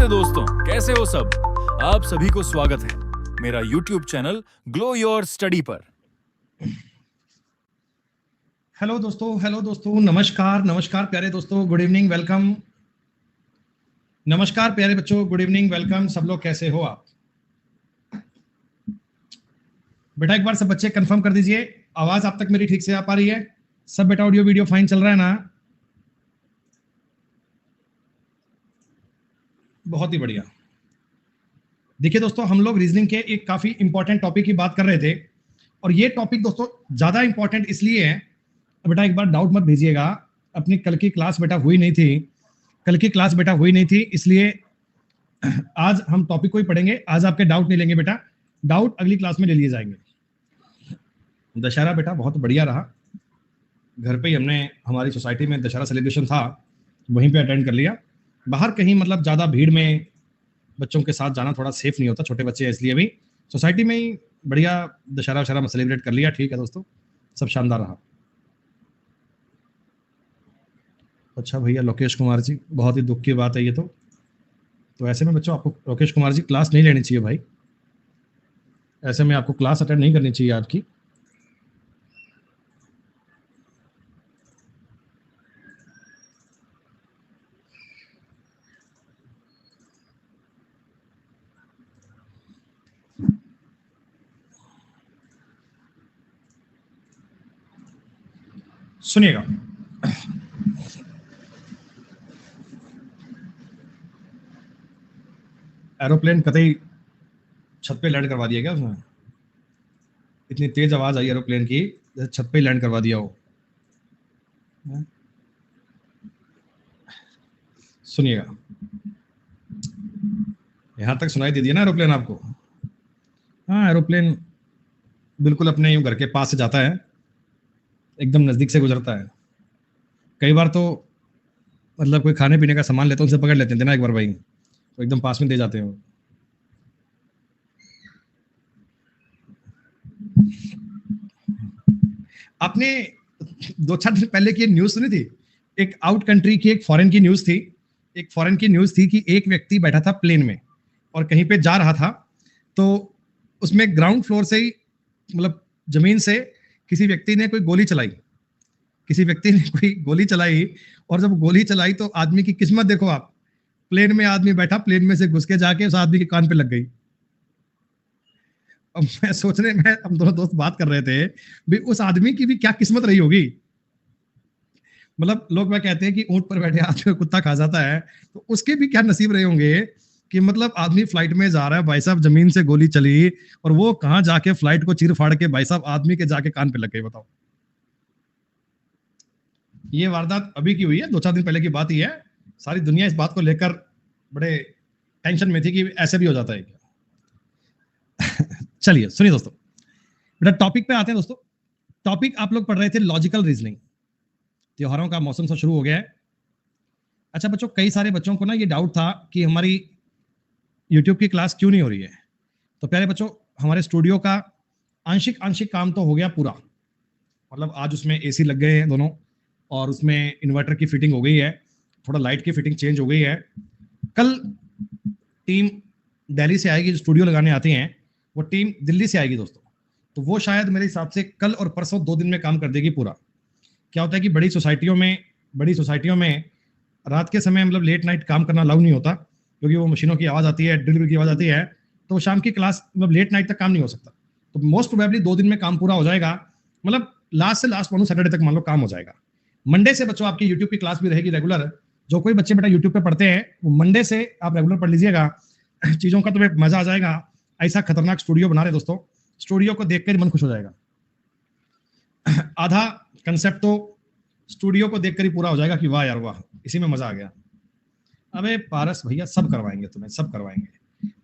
नमस्ते दोस्तों, कैसे हो सब। आप सभी को स्वागत है मेरा YouTube channel glow your study पर। हेलो दोस्तों, नमस्कार नमस्कार प्यारे दोस्तों, गुड इवनिंग, वेलकम। नमस्कार प्यारे बच्चों, गुड इवनिंग, वेलकम। सब लोग कैसे हो आप? बेटा एक बार सब बच्चे कंफर्म कर दीजिए, आवाज आप तक मेरी ठीक से आ पा रही है? सब बेटा ऑडियो वीडियो फाइन चल रहा है ना? बहुत ही बढ़िया। देखिए दोस्तों, हम लोग रीजनिंग के एक काफी इंपॉर्टेंट टॉपिक की बात कर रहे थे, और ये टॉपिक दोस्तों ज्यादा इंपॉर्टेंट इसलिए है, बेटा एक बार डाउट मत भेजिएगा। अपनी कल की क्लास बेटा हुई नहीं थी, इसलिए आज हम टॉपिक को ही पढ़ेंगे। आज आपके डाउट नहीं लेंगे बेटा, डाउट अगली क्लास में ले लिए जाएंगे। दशहरा बेटा बहुत बढ़िया रहा, घर पे ही हमने, हमारी सोसाइटी में दशहरा सेलिब्रेशन था, वहीं पे अटेंड कर लिया। बाहर कहीं मतलब ज़्यादा भीड़ में बच्चों के साथ जाना थोड़ा सेफ नहीं होता, छोटे बच्चे हैं, इसलिए भी सोसाइटी में ही बढ़िया दशहरा वशहरा में सेलिब्रेट कर लिया। ठीक है दोस्तों, सब शानदार रहा। अच्छा भैया लोकेश कुमार जी, बहुत ही दुख की बात है ये तो ऐसे में बच्चों आपको लोकेश कुमार जी क्लास नहीं लेनी चाहिए भाई, ऐसे में आपको क्लास अटेंड नहीं करनी चाहिए आपकी। सुनिएगा, एरोप्लेन कतई छत पे लैंड करवा दिया क्या उसने? इतनी तेज आवाज आई एरोप्लेन की, जैसे छत पे लैंड करवा दिया हो। सुनिएगा, यहां तक सुनाई दे दिया ना एरोप्लेन आपको? हाँ, एरोप्लेन बिल्कुल अपने यूं घर के पास से जाता है, एकदम नजदीक से गुजरता है। कई बार तो मतलब कोई खाने पीने का सामान लेते हैं, उनसे पकड़ लेते हैं ना एक बार भाई, तो एकदम पास में दे जाते हैं। आपने 2-4 दिन पहले की न्यूज सुनी थी? एक आउट कंट्री की, एक फॉरेन की न्यूज थी। कि एक व्यक्ति बैठा था प्लेन में और कहीं पे जा रहा था, तो उसमें ग्राउंड फ्लोर से ही, मतलब जमीन से किसी व्यक्ति ने कोई गोली चलाई, और जब गोली चलाई तो आदमी की किस्मत देखो आप, प्लेन में आदमी बैठा, प्लेन में से घुस के जाके उस आदमी के कान पे लग गई। अब मैं सोचने में, हम दोनों दोस्त बात कर रहे थे भी उस आदमी की भी क्या किस्मत रही होगी। मतलब लोग मैं कहते हैं कि ऊंट पर बैठे आदमी को कुत्ता खा जाता है, तो उसके भी क्या नसीब रहे होंगे कि मतलब आदमी फ्लाइट में जा रहा है, भाई साहब जमीन से गोली चली और वो कहां जाके फ्लाइट को चीर फाड़ के भाई साहब आदमी के जाके कान पे लग गई। बताओ, ये वारदात अभी की हुई है, 2-4 दिन पहले की बात ही है। सारी दुनिया इस बात को लेकर बड़े टेंशन में थी कि ऐसे भी हो जाता है क्या। चलिए सुनिए दोस्तों, बेटा टॉपिक पे आते हैं दोस्तों। टॉपिक आप लोग पढ़ रहे थे लॉजिकल रीजनिंग। त्योहारों का मौसम सब शुरू हो गया है। अच्छा बच्चों, कई सारे बच्चों को ना ये डाउट था कि हमारी यूट्यूब की क्लास क्यों नहीं हो रही है। तो प्यारे बच्चों, हमारे स्टूडियो का आंशिक काम तो हो गया पूरा, मतलब आज उसमें एसी लग गए हैं दोनों, और उसमें इन्वर्टर की फिटिंग हो गई है, थोड़ा लाइट की फिटिंग चेंज हो गई है। कल टीम दिल्ली से आएगी, जो स्टूडियो लगाने आती हैं वो टीम दिल्ली से आएगी दोस्तों, तो वो शायद मेरे हिसाब से कल और परसों 2 दिन में काम कर देगी पूरा। क्या होता है कि बड़ी सोसाइटियों में रात के समय मतलब लेट नाइट काम करना अलाउ नहीं होता, क्योंकि वो मशीनों की आवाज़ आती है, ड्रिल की आवाज़ आती है, तो शाम की क्लास मतलब लेट नाइट तक काम नहीं हो सकता। तो मोस्ट प्रोबेबली 2 दिन में काम पूरा हो जाएगा, मतलब लास्ट से लास्ट सैटरडे तक मान लो काम हो जाएगा। मंडे से बच्चों आपकी यूट्यूब की क्लास भी रहेगी रेगुलर। जो कोई बच्चे बेटा यूट्यूब पे पढ़ते हैं वो मंडे से आप रेगुलर पढ़ लीजिएगा, चीज़ों का तुम्हें मजा आ जाएगा। ऐसा खतरनाक स्टूडियो बना रहे दोस्तों, स्टूडियो को देख कर मन खुश हो जाएगा। आधा कंसेप्ट तो स्टूडियो को देखकर ही पूरा हो जाएगा कि वाह यार वाह, इसी में मजा आ गया। अबे पारस भैया सब करवाएंगे तुम्हें, सब करवाएंगे।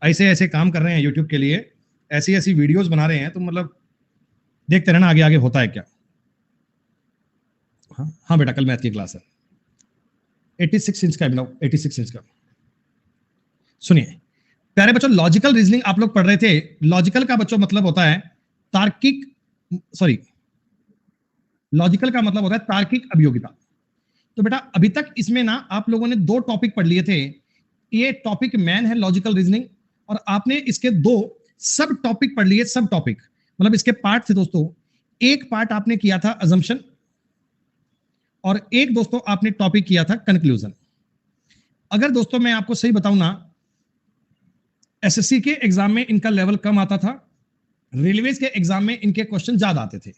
ऐसे ऐसे काम कर रहे हैं यूट्यूब के लिए, ऐसी ऐसी वीडियोस बना रहे हैं, तो मतलब देखते रहना आगे आगे होता है क्या। हाँ बेटा, कल मैथ की क्लास है, 86 इंच का, 86 इंच का। सुनिए प्यारे बच्चों, लॉजिकल रीजनिंग आप लोग पढ़ रहे थे। लॉजिकल का बच्चों मतलब होता है लॉजिकल का मतलब होता है तार्किक अभियोगिता। तो बेटा अभी तक इसमें ना आप लोगों ने 2 टॉपिक पढ़ लिए थे, ये टॉपिक मैन है लॉजिकल रीजनिंग, और आपने इसके 2 सब टॉपिक पढ़ लिए। सब टॉपिक मतलब इसके पार्ट थे दोस्तों। एक पार्ट आपने किया था अजम्पशन, और एक दोस्तों आपने टॉपिक किया था कंक्लूजन। अगर दोस्तों मैं आपको सही बताऊं ना, एसएससी के एग्जाम में इनका लेवल कम आता था, रेलवेज के एग्जाम में इनके क्वेश्चन ज्यादा आते थे।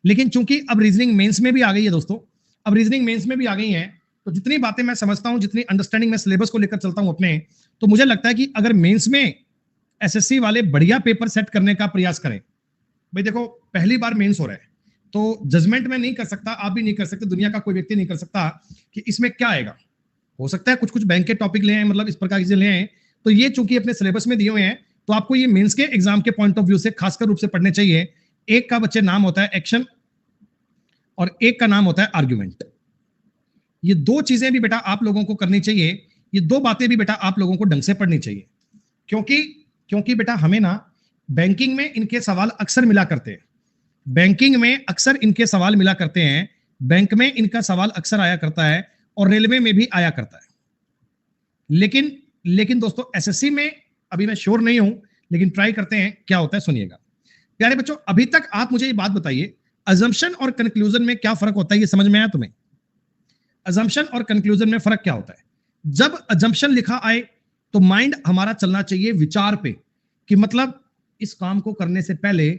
लेकिन चूंकि अब रीजनिंग मेंस में भी आ गई है दोस्तों, अब रीजनिंग मेंस में भी आ गई है, तो जितनी बातें मैं समझता हूं, जितनी अंडरस्टैंडिंग मैं सिलेबस को लेकर चलता हूं अपने, तो मुझे लगता है कि अगर मेंस में एसएससी वाले बढ़िया पेपर सेट करने का प्रयास करें। भाई देखो, पहली बार मेंस हो रहा है, तो जजमेंट में नहीं कर सकता, आप भी नहीं कर सकते, दुनिया का कोई व्यक्ति नहीं कर सकता कि इसमें क्या आएगा। हो सकता है कुछ कुछ बैंक के टॉपिक ले आए, मतलब इस प्रकार की चीजें ले आए, तो ये चूंकि अपने सिलेबस में दिए हुए हैं, तो आपको ये मेंस के एग्जाम के पॉइंट ऑफ व्यू से खासकर रूप से पढ़ने चाहिए। एक का बच्चे नाम होता है एक्शन, और एक का नाम होता है आर्ग्यूमेंट। ये 2 चीजें भी बेटा आप लोगों को करनी चाहिए, ये 2 बातें भी बेटा आप लोगों को ढंग से पढ़नी चाहिए। क्योंकि बेटा हमें ना बैंकिंग में इनके सवाल अक्सर मिला करते हैं, बैंकिंग में अक्सर इनके सवाल मिला करते हैं, बैंक में इनका सवाल अक्सर आया करता है, और रेलवे में भी आया करता है। लेकिन दोस्तों एसएससी में अभी मैं श्योर नहीं हूं, लेकिन ट्राई करते हैं क्या होता है, सुनिएगा। प्यारे बच्चों, अभी तक आप मुझे ये बात बताइए, अजम्पशन और कंक्लूजन में क्या फर्क होता है, ये समझ में आया तुम्हें? अजम्पशन और कंक्लूजन में फर्क क्या होता है? जब अजम्पशन लिखा आए तो माइंड हमारा चलना चाहिए विचार पे, कि मतलब इस काम को करने से पहले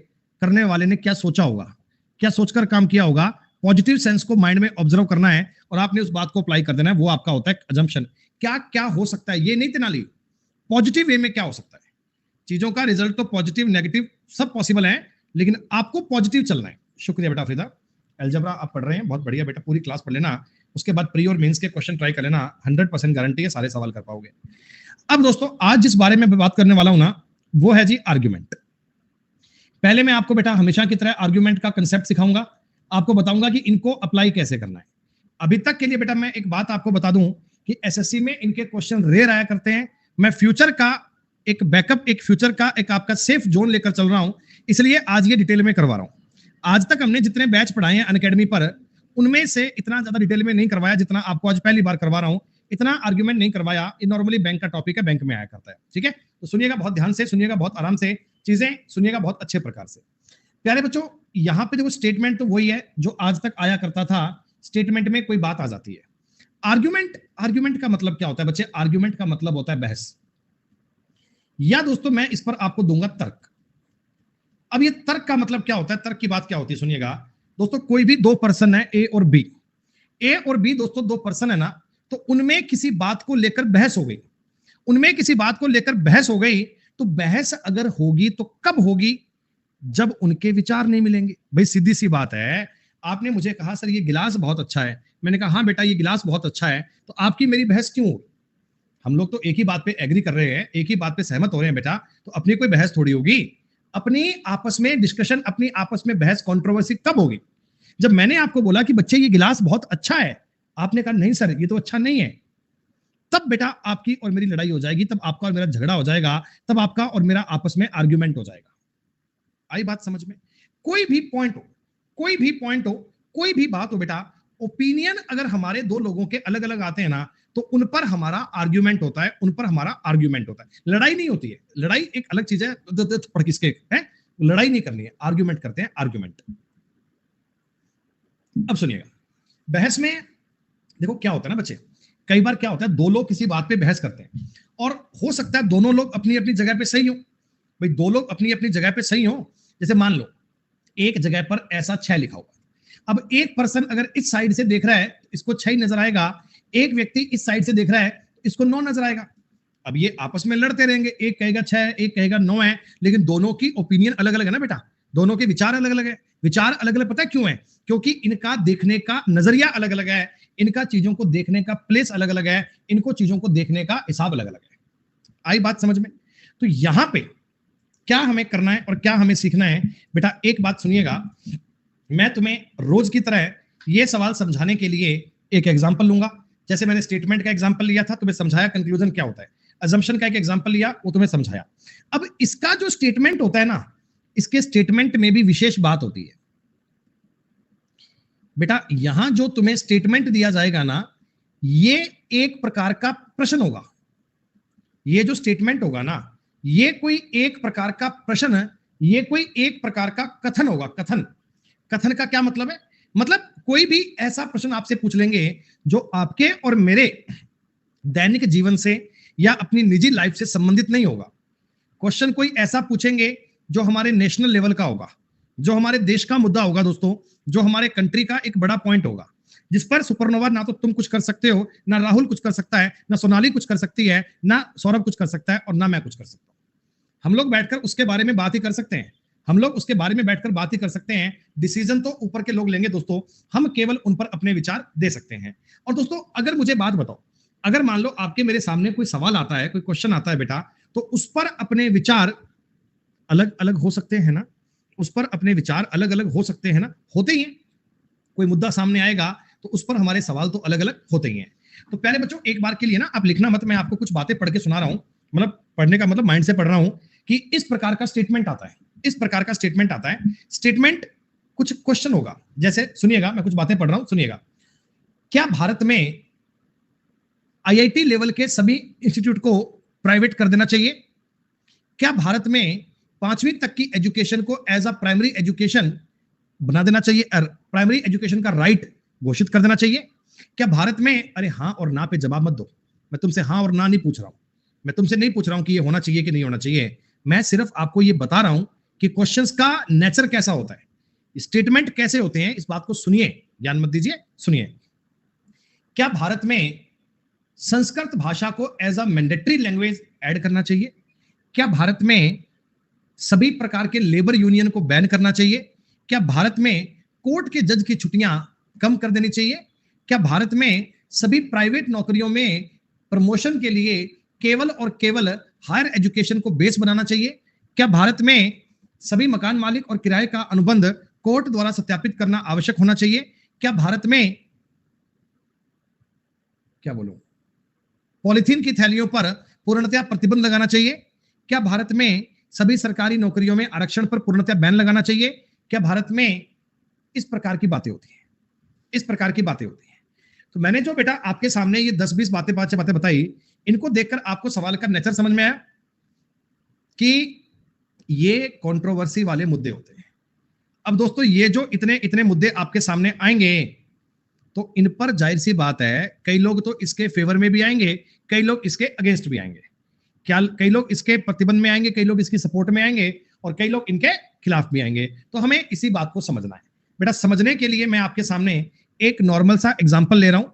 करने वाले ने क्या सोचा होगा, क्या सोचकर काम किया होगा। पॉजिटिव सेंस को माइंड में ऑब्जर्व करना है और आपने उस बात को अप्लाई कर देना है, वो आपका होता है अजम्पशन। क्या क्या हो सकता है, ये नहीं तेनाली, पॉजिटिव वे में क्या हो सकता है। चीजों का रिजल्ट तो पॉजिटिव नेगेटिव सब पॉसिबल है, लेकिन आपको पॉजिटिव चलना है। शुक्रिया बेटा फरीदा, अलजेब्रा आप पढ़ रहे हैं, बहुत बढ़िया बेटा, पूरी क्लास पढ़ लेना, उसके बाद प्री और मेंस के क्वेश्चन ट्राई कर लेना, 100% गारंटी है सारे सवाल कर पाओगे। अब दोस्तों आज जिस बारे में बात करने वाला हूं ना, वो है जी आर्ग्यूमेंट। पहले मैं आपको बेटा हमेशा की तरह आर्ग्यूमेंट का कंसेप्ट सिखाऊंगा, आपको बताऊंगा कि इनको अप्लाई कैसे करना है। अभी तक के लिए बेटा मैं एक बात आपको बता दूं कि एसएससी में इनके क्वेश्चन रेयर आया करते हैं। मैं फ्यूचर का एक बैकअप, एक फ्यूचर का एक आपका सेफ जोन लेकर चल रहा हूं, इसलिए आज ये डिटेल में करवा रहा हूं। आज तक हमने जितने बैच पढ़ाए हैं अनअकैडमी पर, उनमें से इतना ज्यादा डिटेल में नहीं करवाया जितना आपको आज पहली बार करवा रहा हूं। इतना आर्ग्यूमेंट नहीं करवाया, ये नॉर्मली बैंक का टॉपिक है, बैंक में आया करता है, ठीक है। तो सुनिएगा बहुत ध्यान से, सुनिएगा बहुत आराम से, चीजें सुनिएगा बहुत अच्छे प्रकार से। प्यारे बच्चों, यहां पे देखो स्टेटमेंट तो वही है जो आज तक आया करता था, स्टेटमेंट में कोई बात आ जाती है। आर्ग्यूमेंट का मतलब क्या होता है बच्चे? आर्ग्यूमेंट का मतलब होता है बहस, या दोस्तों मैं इस पर आपको दूंगा तर्क। अब ये तर्क का मतलब क्या होता है, तर्क की बात क्या होती है, सुनिएगा दोस्तों। कोई भी 2 पर्सन है, ए और बी, ए और बी दोस्तों 2 पर्सन है ना, तो उनमें किसी बात को लेकर बहस हो गई, उनमें किसी बात को लेकर बहस हो गई, तो बहस अगर होगी तो कब होगी? जब उनके विचार नहीं मिलेंगे। भाई सीधी सी बात है, आपने मुझे कहा सर ये गिलास बहुत अच्छा है, मैंने कहा हाँ बेटा ये गिलास बहुत अच्छा है, तो आपकी मेरी बहस क्यों होगी? हम लोग तो एक ही बात पे एग्री कर रहे हैं, एक ही बात पे सहमत हो रहे हैं बेटा, तो अपनी कोई बहस थोड़ी होगी। अपनी आपस में डिस्कशन, अपनी आपस में बहस, कंट्रोवर्सी कब होगी? जब मैंने आपको बोला कि बच्चे ये गिलास बहुत अच्छा है, आपने कहा नहीं सर ये तो अच्छा नहीं है, तब बेटा आपकी और मेरी लड़ाई हो जाएगी, तब आपका और मेरा झगड़ा हो जाएगा, तब आपका और मेरा आपस में आर्ग्यूमेंट हो जाएगा। आई बात समझ में? कोई भी पॉइंट हो, कोई भी पॉइंट हो, कोई भी बात हो बेटा, ओपिनियन अगर हमारे 2 लोगों के अलग अलग आते हैं ना, तो उन पर हमारा आर्ग्यूमेंट होता है, उन पर हमारा आर्ग्यूमेंट होता है। लड़ाई नहीं होती है, लड़ाई एक अलग चीज है, पढ़ किसके है, लड़ाई नहीं करनी है, आर्ग्यूमेंट करते हैं, आर्ग्यूमेंट। अब सुनिएगा, बहस में देखो क्या होता है ना बच्चे, कई बार क्या होता है 2 लोग किसी बात पे बहस करते हैं, और हो सकता है दोनों लोग अपनी अपनी जगह पे सही हो। भाई 2 लोग अपनी अपनी जगह पे सही हो, जैसे मान लो एक जगह पर ऐसा 6 लिखा हुआ, अब एक पर्सन अगर इस साइड से देख रहा है तो इसको 6 नजर आएगा, एक व्यक्ति इस साइड से देख रहा है इसको 9 नजर आएगा। अब ये आपस में लड़ते रहेंगे, एक कहेगा 6 है, एक कहेगा 9 है, लेकिन दोनों की ओपिनियन अलग अलग है ना बेटा, दोनों के विचार अलग अलग है। विचार अलग अलग पता है क्यों है? क्योंकि इनका देखने का नजरिया अलग अलग है, इनका चीजों को देखने का प्लेस अलग अलग है, इनको चीजों को देखने का हिसाब अलग अलग है। आई बात समझ में? तो यहां पे क्या हमें करना है और क्या हमें सीखना है बेटा, एक बात सुनिएगा, मैं तुम्हें रोज की तरह ये सवाल समझाने के लिए एक एग्जांपल लूंगा। जैसे मैंने स्टेटमेंट का एग्जांपल लिया था, तुम्हें समझाया कंक्लूजन क्या होता है, अजम्पशन का एक एग्जांपल लिया, वो तुम्हें समझाया। अब इसका जो स्टेटमेंट होता है ना, इसके स्टेटमेंट में भी विशेष बात होती है बेटा। यहां जो तुम्हें स्टेटमेंट दिया जाएगा ना, ये एक प्रकार का प्रश्न होगा, ये जो स्टेटमेंट होगा ना, ये कोई एक प्रकार का प्रश्न, ये कोई एक प्रकार का कथन होगा। कथन, कथन का क्या मतलब है? मतलब कोई भी ऐसा प्रश्न आपसे पूछ लेंगे जो आपके और मेरे दैनिक जीवन से या अपनी निजी लाइफ से संबंधित नहीं होगा। क्वेश्चन कोई ऐसा पूछेंगे जो हमारे नेशनल लेवल का होगा, जो हमारे देश का मुद्दा होगा दोस्तों, जो हमारे कंट्री का एक बड़ा पॉइंट होगा, जिस पर सुपरनोवा ना तो तुम कुछ कर सकते हो, ना राहुल कुछ कर सकता है, ना सोनाली कुछ कर सकती है, ना सौरभ कुछ कर सकता है, और ना मैं कुछ कर सकता हूं। हम लोग बैठकर उसके बारे में बात ही कर सकते हैं, हम लोग उसके बारे में बैठकर बात ही कर सकते हैं। डिसीजन तो ऊपर के लोग लेंगे दोस्तों, हम केवल उन पर अपने विचार दे सकते हैं। और दोस्तों अगर मुझे बात बताओ, अगर मान लो आपके मेरे सामने कोई सवाल आता है, कोई क्वेश्चन आता है बेटा, तो उस पर अपने विचार अलग अलग हो सकते हैं ना, उस पर अपने विचार अलग अलग हो सकते हैं ना, होते ही हैं। कोई मुद्दा सामने आएगा तो उस पर हमारे सवाल तो अलग अलग होते ही हैं। तो प्यारे बच्चों, एक बार के लिए ना आप लिखना मत, मैं आपको कुछ बातें पढ़ के सुना रहा हूं, मतलब पढ़ने का मतलब माइंड से पढ़ रहा हूं कि इस प्रकार का स्टेटमेंट आता है, इस प्रकार का स्टेटमेंट आता है। स्टेटमेंट कुछ क्वेश्चन होगा, जैसे सुनिएगा, मैं कुछ बातें पढ़ रहा हूं, सुनिएगा। क्या भारत में आईआईटी लेवल के सभी इंस्टीट्यूट को प्राइवेट कर देना चाहिए? क्या भारत में 5वीं तक की एजुकेशन को एज अ प्राइमरी एजुकेशन बना देना चाहिए, प्राइमरी एजुकेशन का राइट घोषित कर देना चाहिए? क्या भारत में, अरे हाँ और ना पे जवाब मत दो, मैं तुमसे हाँ और ना नहीं पूछ रहा हूं, मैं तुमसे नहीं पूछ रहा हूं कि ये होना चाहिए कि नहीं होना चाहिए, मैं सिर्फ आपको ये बता रहा हूं कि क्वेश्चंस का नेचर कैसा होता है, स्टेटमेंट कैसे होते हैं, इस बात को सुनिए, ज्ञान मत दीजिए, सुनिए। क्या भारत में संस्कृत भाषा को as a mandatory language add करना चाहिए? क्या भारत में सभी प्रकार के लेबर यूनियन को बैन करना चाहिए? क्या भारत में कोर्ट के जज की छुट्टियां कम कर देनी चाहिए? क्या भारत में सभी प्राइवेट नौकरियों में प्रमोशन के लिए केवल और केवल हायर एजुकेशन को बेस बनाना चाहिए? क्या भारत में सभी मकान मालिक और किराए का अनुबंध कोर्ट द्वारा सत्यापित करना आवश्यक होना चाहिए? क्या भारत में, क्या बोलूं, पॉलिथीन की थैलियों पर पूर्णतया प्रतिबंध लगाना चाहिए? क्या भारत में सभी सरकारी नौकरियों में आरक्षण पर पूर्णतया बैन लगाना चाहिए? क्या भारत में, इस प्रकार की बातें होती हैं, इस प्रकार की बातें होती हैं। तो मैंने जो बेटा आपके सामने ये 10-20 बातें, 5 बातें बताई, इनको देखकर आपको सवाल का नेचर समझ में आया कि ये कंट्रोवर्सी वाले मुद्दे होते हैं। अब दोस्तों ये जो इतने इतने मुद्दे आपके सामने आएंगे, तो इन पर जाहिर सी बात है कई लोग तो इसके फेवर में भी आएंगे, कई लोग इसके अगेंस्ट भी आएंगे, क्या कई लोग इसके प्रतिबंध में आएंगे, कई लोग इसकी सपोर्ट में आएंगे, और कई लोग इनके खिलाफ भी आएंगे। तो हमें इसी बात को समझना है बेटा। समझने के लिए मैं आपके सामने एक नॉर्मल सा एग्जाम्पल ले रहा हूं।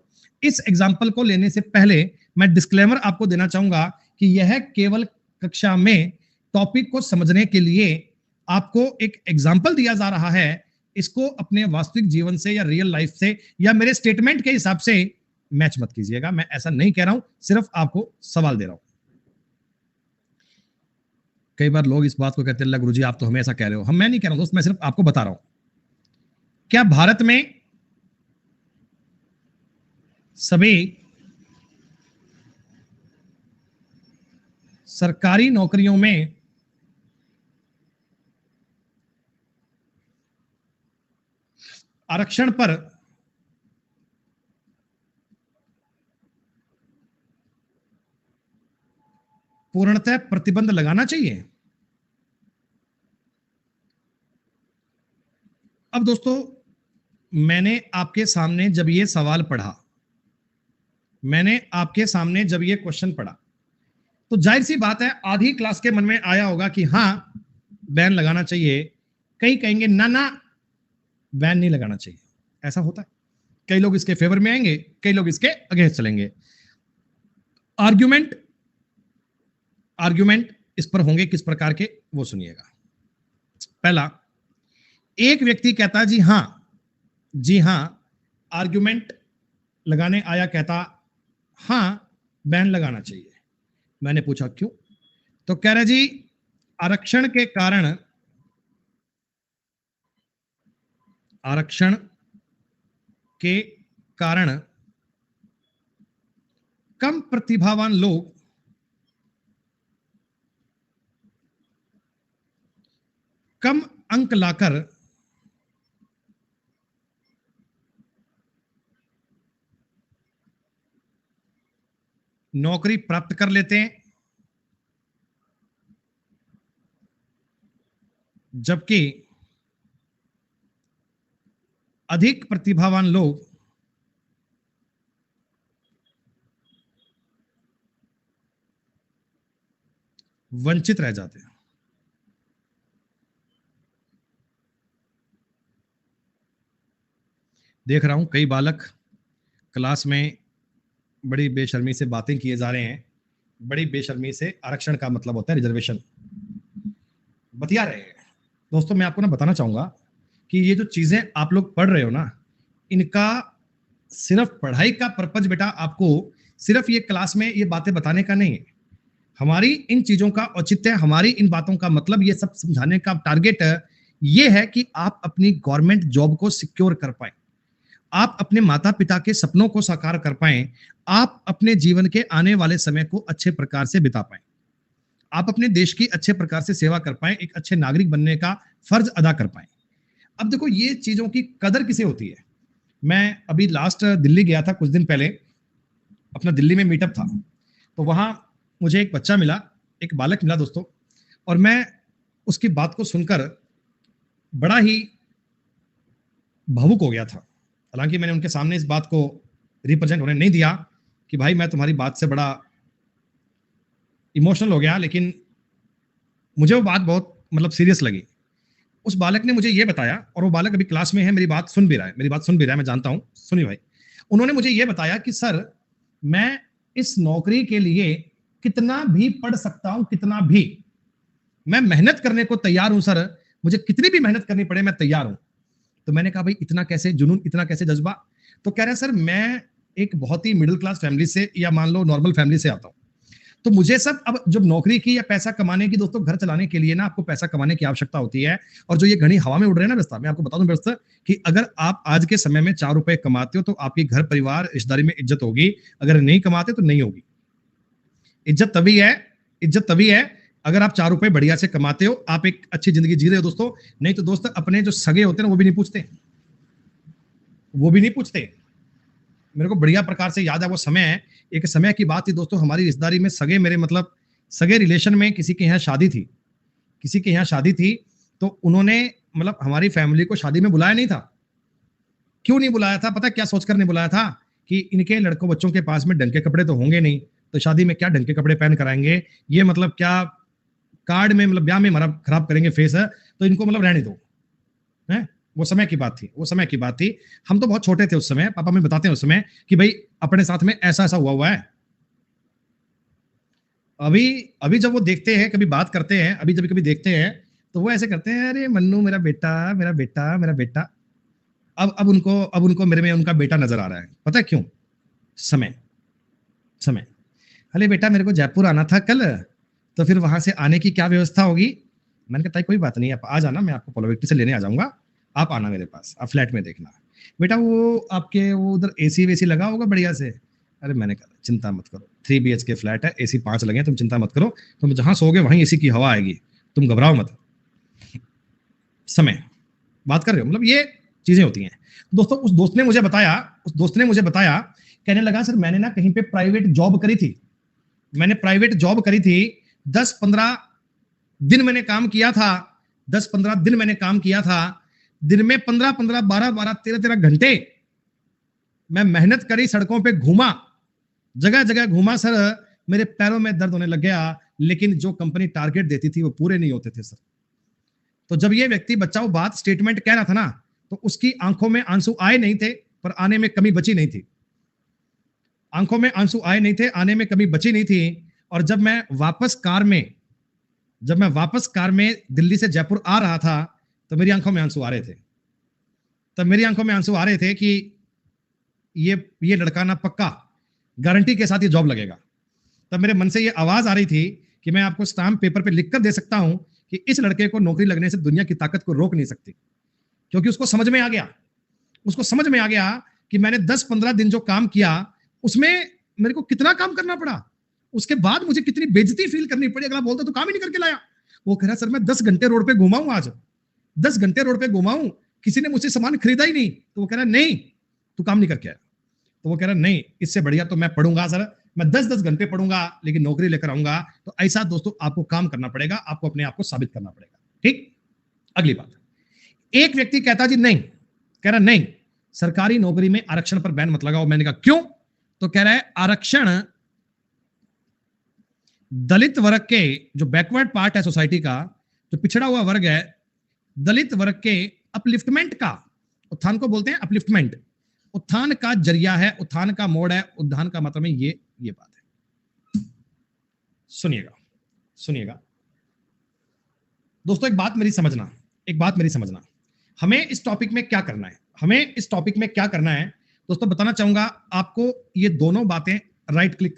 इस एग्जाम्पल को लेने से पहले मैं डिस्क्लेमर आपको देना चाहूंगा कि यह केवल कक्षा में टॉपिक को समझने के लिए आपको एक एग्जाम्पल दिया जा रहा है, इसको अपने वास्तविक जीवन से या रियल लाइफ से या मेरे स्टेटमेंट के हिसाब से मैच मत कीजिएगा। मैं ऐसा नहीं कह रहा हूं, सिर्फ आपको सवाल दे रहा हूं। कई बार लोग इस बात को कहते हैं, गुरुजी आप तो हमें ऐसा कह रहे हो। हम, मैं नहीं कह रहा हूं दोस्त, मैं सिर्फ आपको बता रहा हूं। क्या भारत में सभी सरकारी नौकरियों में आरक्षण पर पूर्णतः प्रतिबंध लगाना चाहिए? अब दोस्तों मैंने आपके सामने जब ये सवाल पढ़ा, मैंने आपके सामने जब ये क्वेश्चन पढ़ा, तो जाहिर सी बात है आधी क्लास के मन में आया होगा कि हाँ बैन लगाना चाहिए, कई कहेंगे ना ना बैन नहीं लगाना चाहिए। ऐसा होता है, कई लोग इसके फेवर में आएंगे, कई लोग इसके अगेंस्ट चलेंगे। आर्ग्यूमेंट, आर्ग्यूमेंट इस पर होंगे किस प्रकार के, वो सुनिएगा। पहला, एक व्यक्ति कहता जी हां, जी हां, आर्ग्यूमेंट लगाने आया, कहता हां बैन लगाना चाहिए। मैंने पूछा क्यों? तो कह रहे जी आरक्षण के कारण, आरक्षण के कारण कम प्रतिभावान लोग कम अंक लाकर नौकरी प्राप्त कर लेते हैं। जबकि अधिक प्रतिभावान लोग वंचित रह जाते हैं। देख रहा हूं कई बालक क्लास में बड़ी बेशर्मी से बातें किए जा रहे हैं। बड़ी बेशर्मी से आरक्षण का मतलब होता है रिजर्वेशन, बतिया रहे हैं। दोस्तों मैं आपको ना बताना चाहूंगा कि ये जो चीजें आप लोग पढ़ रहे हो ना, इनका सिर्फ पढ़ाई का पर्पज बेटा आपको सिर्फ ये क्लास में ये बातें बताने का नहीं है। हमारी इन चीजों का औचित्य, हमारी इन बातों का मतलब, ये सब समझाने का टारगेट ये है कि आप अपनी गवर्नमेंट जॉब को सिक्योर कर पाए, आप अपने माता पिता के सपनों को साकार कर पाएं, आप अपने जीवन के आने वाले समय को अच्छे प्रकार से बिता पाएं, आप अपने देश की अच्छे प्रकार से सेवा कर पाएं, एक अच्छे नागरिक बनने का फर्ज अदा कर पाएं। अब देखो ये चीजों की कदर किसे होती है। मैं अभी लास्ट दिल्ली गया था कुछ दिन पहले, अपना दिल्ली में मीटअप था, तो वहां मुझे एक बच्चा मिला, एक बालक मिला दोस्तों, और मैं उसकी बात को सुनकर बड़ा ही भावुक हो गया था। हालांकि मैंने उनके सामने इस बात को रिप्रेजेंट होने नहीं दिया कि भाई मैं तुम्हारी बात से बड़ा इमोशनल हो गया, लेकिन मुझे वो बात बहुत मतलब सीरियस लगी। उस बालक ने मुझे ये बताया, और वो बालक अभी क्लास में है, मेरी बात सुन भी रहा है, मैं जानता हूं, सुनिए भाई। उन्होंने मुझे ये बताया कि सर मैं इस नौकरी के लिए कितना भी पढ़ सकता हूं, कितना भी मैं मेहनत करने को तैयार हूं सर, मुझे कितनी भी मेहनत करनी पड़े मैं तैयार हूं। तो मैंने कहा भाई इतना कैसे जुनून, इतना कैसे जज्बा। तो कह रहे हैं सर मैं एक बहुत ही मिडिल क्लास फैमिली से या मान लो नॉर्मल फैमिली से आता हूं, तो मुझे सब अब जब नौकरी की या पैसा कमाने की, दोस्तों घर चलाने के लिए ना आपको पैसा कमाने की आवश्यकता होती है। और जो ये घड़ी हवा में उड़ रहे हैं ना व्यवस्था, मैं आपको बता दूं व्यवस्था कि अगर आप आज के समय में 4 रुपए कमाते हो तो आपके घर परिवार रिश्तेदारी में इज्जत होगी, अगर नहीं कमाते तो नहीं होगी। इज्जत तभी है अगर आप 4 रुपए बढ़िया से कमाते हो, आप एक अच्छी जिंदगी जी रहे हो दोस्तों। नहीं तो दोस्त अपने जो सगे होते हैं वो भी नहीं पूछते। मेरे को बढ़िया प्रकार से याद है वो समय है, एक समय की बात थी दोस्तों, हमारी रिश्तेदारी में सगे, मेरे मतलब सगे रिलेशन में किसी के यहाँ शादी थी, तो उन्होंने मतलब हमारी फैमिली को शादी में बुलाया नहीं था। क्यों नहीं बुलाया था पता, क्या सोचकर नहीं बुलाया था कि इनके लड़कों बच्चों के पास में ढंग के कपड़े तो होंगे नहीं, तो शादी में क्या ढंग के कपड़े पहन कर आएंगे, ये मतलब क्या कार्ड में मतलब ब्याह में हमारा खराब करेंगे फेस है, तो इनको मतलब रहने दो। है वो समय की बात थी। हम तो बहुत छोटे थे उस समय, पापा हमें बताते हैं उस समय कि भाई अपने साथ में ऐसा हुआ है। अभी जब वो देखते हैं, कभी बात करते हैं, अभी जब कभी देखते हैं तो वो ऐसे करते हैं, अरे मन्नू मेरा बेटा। अब उनको मेरे में उनका बेटा नजर आ रहा है। पता है क्यों? समय। अरे बेटा मेरे को जयपुर आना था कल, तो फिर वहां से आने की क्या व्यवस्था होगी? मैंने कहा कोई बात नहीं, आप आ जाना, मैं आपको पोलो विक्ट्री से लेने आ जाऊंगा, आप आना मेरे पास, आप फ्लैट में देखना। बेटा वो आपके वो उधर एसी वेसी लगा होगा बढ़िया से? अरे मैंने कहा चिंता मत करो, 3 BHK फ्लैट है, एसी 5 लगे हैं, तुम चिंता मत करो, तुम जहां सोओगे वहीं एसी की हवा आएगी, तुम घबराओ मत। समय बात कर रहे हो, मतलब ये चीजें होती हैं दोस्तों। उस दोस्त ने मुझे बताया, कहने लगा सर मैंने ना कहीं पे प्राइवेट जॉब करी थी, 10-15 दिन मैंने काम किया था, 10-15 दिन मैंने काम किया था, दिन में 15-15, 12-12, 13-13 घंटे मैं मेहनत करी, सड़कों पे घूमा, जगह घूमा सर, मेरे पैरों में दर्द होने लग गया, लेकिन जो कंपनी टारगेट देती थी वो पूरे नहीं होते थे सर। तो जब ये व्यक्ति बच्चा वो बात स्टेटमेंट कह रहा था ना, तो उसकी आंखों में आंसू आए नहीं थे, पर आने में कमी बची नहीं थी। आंखों में आंसू आए नहीं थे, आने में कमी बची नहीं थी। और जब मैं वापस कार में दिल्ली से जयपुर आ रहा था, तो मेरी आंखों में आंसू आ रहे थे कि ये लड़का ना पक्का गारंटी के साथ ये जॉब लगेगा। तब मेरे मन से ये आवाज आ रही थी कि मैं आपको स्टाम्प पेपर पे लिखकर दे सकता हूं कि इस लड़के को नौकरी लगने से दुनिया की ताकत को रोक नहीं सकती, क्योंकि उसको समझ में आ गया कि मैंने 10-15 दिन जो काम किया उसमें मेरे को कितना काम करना पड़ा, उसके बाद मुझे कितनी बेइज्जती फील करनी पड़ी। अगला बोलता तो काम ही नहीं करके लाया। वो कह रहा सर मैं 10 घंटे रोड पे घुमा हूं, आज 10 घंटे रोड पे घुमा हूं, किसी ने मुझसे सामान खरीदा ही नहीं। तो वो कह रहा नहीं तू काम नहीं करके आया। तो वो कह रहा नहीं, इससे बढ़िया तो मैं पढ़ूंगा सर, मैं 10-10 घंटे पढ़ूंगा, लेकिन नौकरी लेकर आऊंगा। तो ऐसा दोस्तों आपको काम करना पड़ेगा, आपको अपने आप को साबित करना पड़ेगा। ठीक, अगली बात, एक व्यक्ति कहता जी नहीं, कह रहा नहीं सरकारी नौकरी में आरक्षण पर बैन मत लगाओ। मैंने कहा क्यों? तो कह रहा है आरक्षण दलित वर्ग के, जो बैकवर्ड पार्ट है सोसाइटी का, जो पिछड़ा हुआ वर्ग है, दलित वर्ग के अपलिफ्टमेंट का, उत्थान को बोलते हैं अपलिफ्टमेंट, उत्थान का जरिया है, उत्थान का मोड़ है, उत्थान का मतलब है ये बात है। सुनिएगा सुनिएगा दोस्तों, एक बात मेरी समझना, हमें इस टॉपिक में क्या करना है, दोस्तों बताना चाहूंगा आपको, ये दोनों बातें राइट क्लिक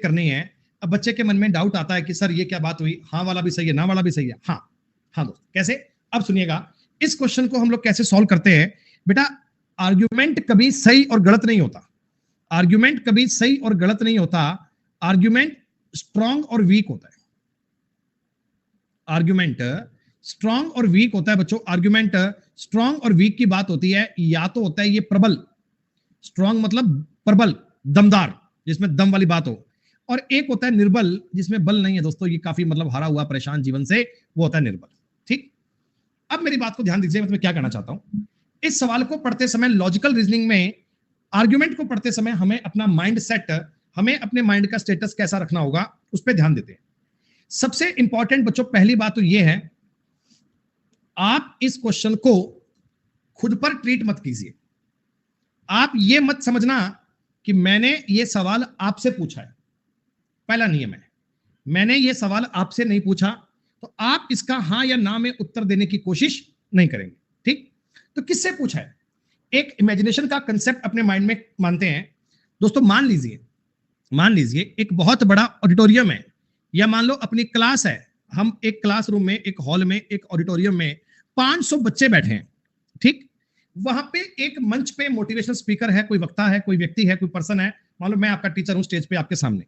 करनी है। अब बच्चे के मन में डाउट आता है कि सर ये क्या बात हुई, हाँ वाला भी सही है, ना वाला भी सही है। हाँ दोस्त, कैसे? अब सुनिएगा, इस क्वेश्चन को हम लोग कैसे सॉल्व करते हैं। बेटा आर्ग्यूमेंट कभी सही और गलत नहीं होता, आर्ग्यूमेंट स्ट्रॉन्ग और वीक होता है। बच्चों, आर्ग्यूमेंट स्ट्रॉन्ग और वीक की बात होती है। या तो होता है ये प्रबल, स्ट्रॉन्ग मतलब प्रबल, दमदार, जिसमें दम वाली बात हो, और एक होता है निर्बल, जिसमें बल नहीं है। दोस्तों ये काफी मतलब हारा हुआ परेशान जीवन से, वो होता है निर्बल। ठीक, अब मेरी बात को ध्यान दीजिए, मैं क्या कहना चाहता हूं। इस सवाल को पढ़ते समय, लॉजिकल रीजनिंग में आर्ग्यूमेंट को पढ़ते समय हमें अपना माइंड सेट, हमें अपने माइंड का स्टेटस कैसा रखना होगा, उस पर ध्यान देते हैं। सबसे इंपॉर्टेंट बच्चों पहली बात तो ये है, आप इस क्वेश्चन को खुद पर ट्रीट मत कीजिए। आप ये मत समझना कि मैंने ये सवाल आपसे पूछा है। पहला नियम है, मैंने ये सवाल आपसे नहीं पूछा, तो आप इसका हाँ या ना में उत्तर देने की कोशिश नहीं करेंगे। ठीक, तो किससे पूछा है? एक इमेजिनेशन का कंसेप्ट अपने माइंड में मानते हैं। दोस्तों मान लीजिए एक बहुत बड़ा ऑडिटोरियम है, या मान लो अपनी क्लास है, हम एक क्लासरूम में, एक हॉल में, एक ऑडिटोरियम में 500 बच्चे बैठे हैं। ठीक, वहां पे एक मंच पे मोटिवेशनल स्पीकर है, कोई वक्ता है, कोई व्यक्ति है, कोई पर्सन है, मान लो मैं आपका टीचर हूं स्टेज पे आपके सामने।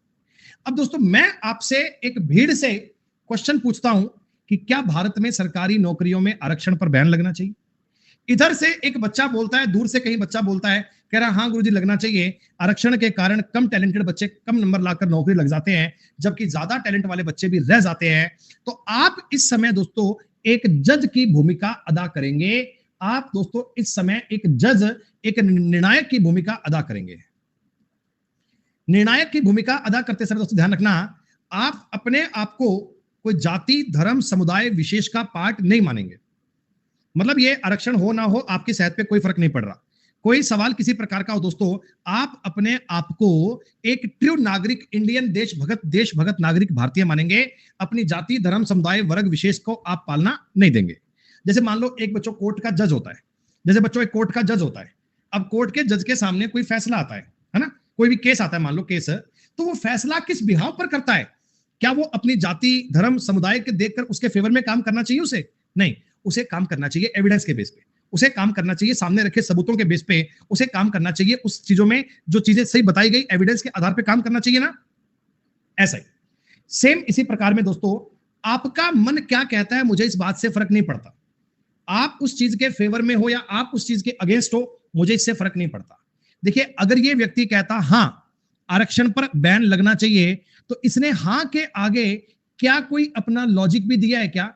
अब दोस्तों मैं आपसे एक भीड़ से क्वेश्चन पूछता हूं कि क्या भारत में सरकारी नौकरियों में आरक्षण पर बैन लगना चाहिए? इधर से एक बच्चा बोलता है, दूर से कहीं बच्चा बोलता है, कह रहा हाँ गुरुजी लगना चाहिए, आरक्षण के कारण कम टैलेंटेड बच्चे कम नंबर लाकर नौकरी लग जाते हैं, जबकि ज्यादा टैलेंट वाले बच्चे भी रह जाते हैं। तो आप इस समय दोस्तों एक जज की भूमिका अदा करेंगे। आप दोस्तों इस समय एक जज, एक निर्णायक की भूमिका अदा करेंगे। निर्णायक की भूमिका अदा करते समय दोस्तों ध्यान रखना, आप अपने आप को कोई जाति, धर्म, समुदाय विशेष का पार्ट नहीं मानेंगे। मतलब ये आरक्षण हो ना हो, आपकी सेहत पे कोई फर्क नहीं पड़ रहा। कोई सवाल किसी प्रकार का हो दोस्तों, आप अपने आप को एक ट्रू नागरिक, इंडियन देशभगत नागरिक भारतीय मानेंगे। अपनी जाति, धर्म, समुदाय, वर्ग विशेष को आप पालना नहीं देंगे। जैसे मान लो एक बच्चों कोर्ट का जज होता है, एक कोर्ट का जज होता है। अब कोर्ट के जज के सामने कोई फैसला आता है ना, कोई भी केस आता है, मान लो केस, तो वो फैसला किस बिहाव पर करता है? क्या वो अपनी जाति, धर्म, समुदाय के देखकर उसके फेवर में काम करना चाहिए? उसे नहीं, उसे काम करना चाहिए एविडेंस के बेस पे, उसे काम करना चाहिए सामने रखे सबूतों के बेस पे, उसे काम करना चाहिए उस चीजों में जो चीजें सही बताई गई, एविडेंस के आधार पे काम करना चाहिए ना। ऐसा ही सेम इसी प्रकार में दोस्तों, आपका मन क्या कहता है मुझे इस बात से फर्क नहीं पड़ता। आप उस चीज के फेवर में हो या आप उस चीज के अगेंस्ट हो, मुझे इससे फर्क नहीं पड़ता। देखिए अगर ये व्यक्ति कहता हाँ आरक्षण पर बैन लगना चाहिए, तो इसने हाँ के आगे क्या कोई अपना लॉजिक भी दिया है क्या?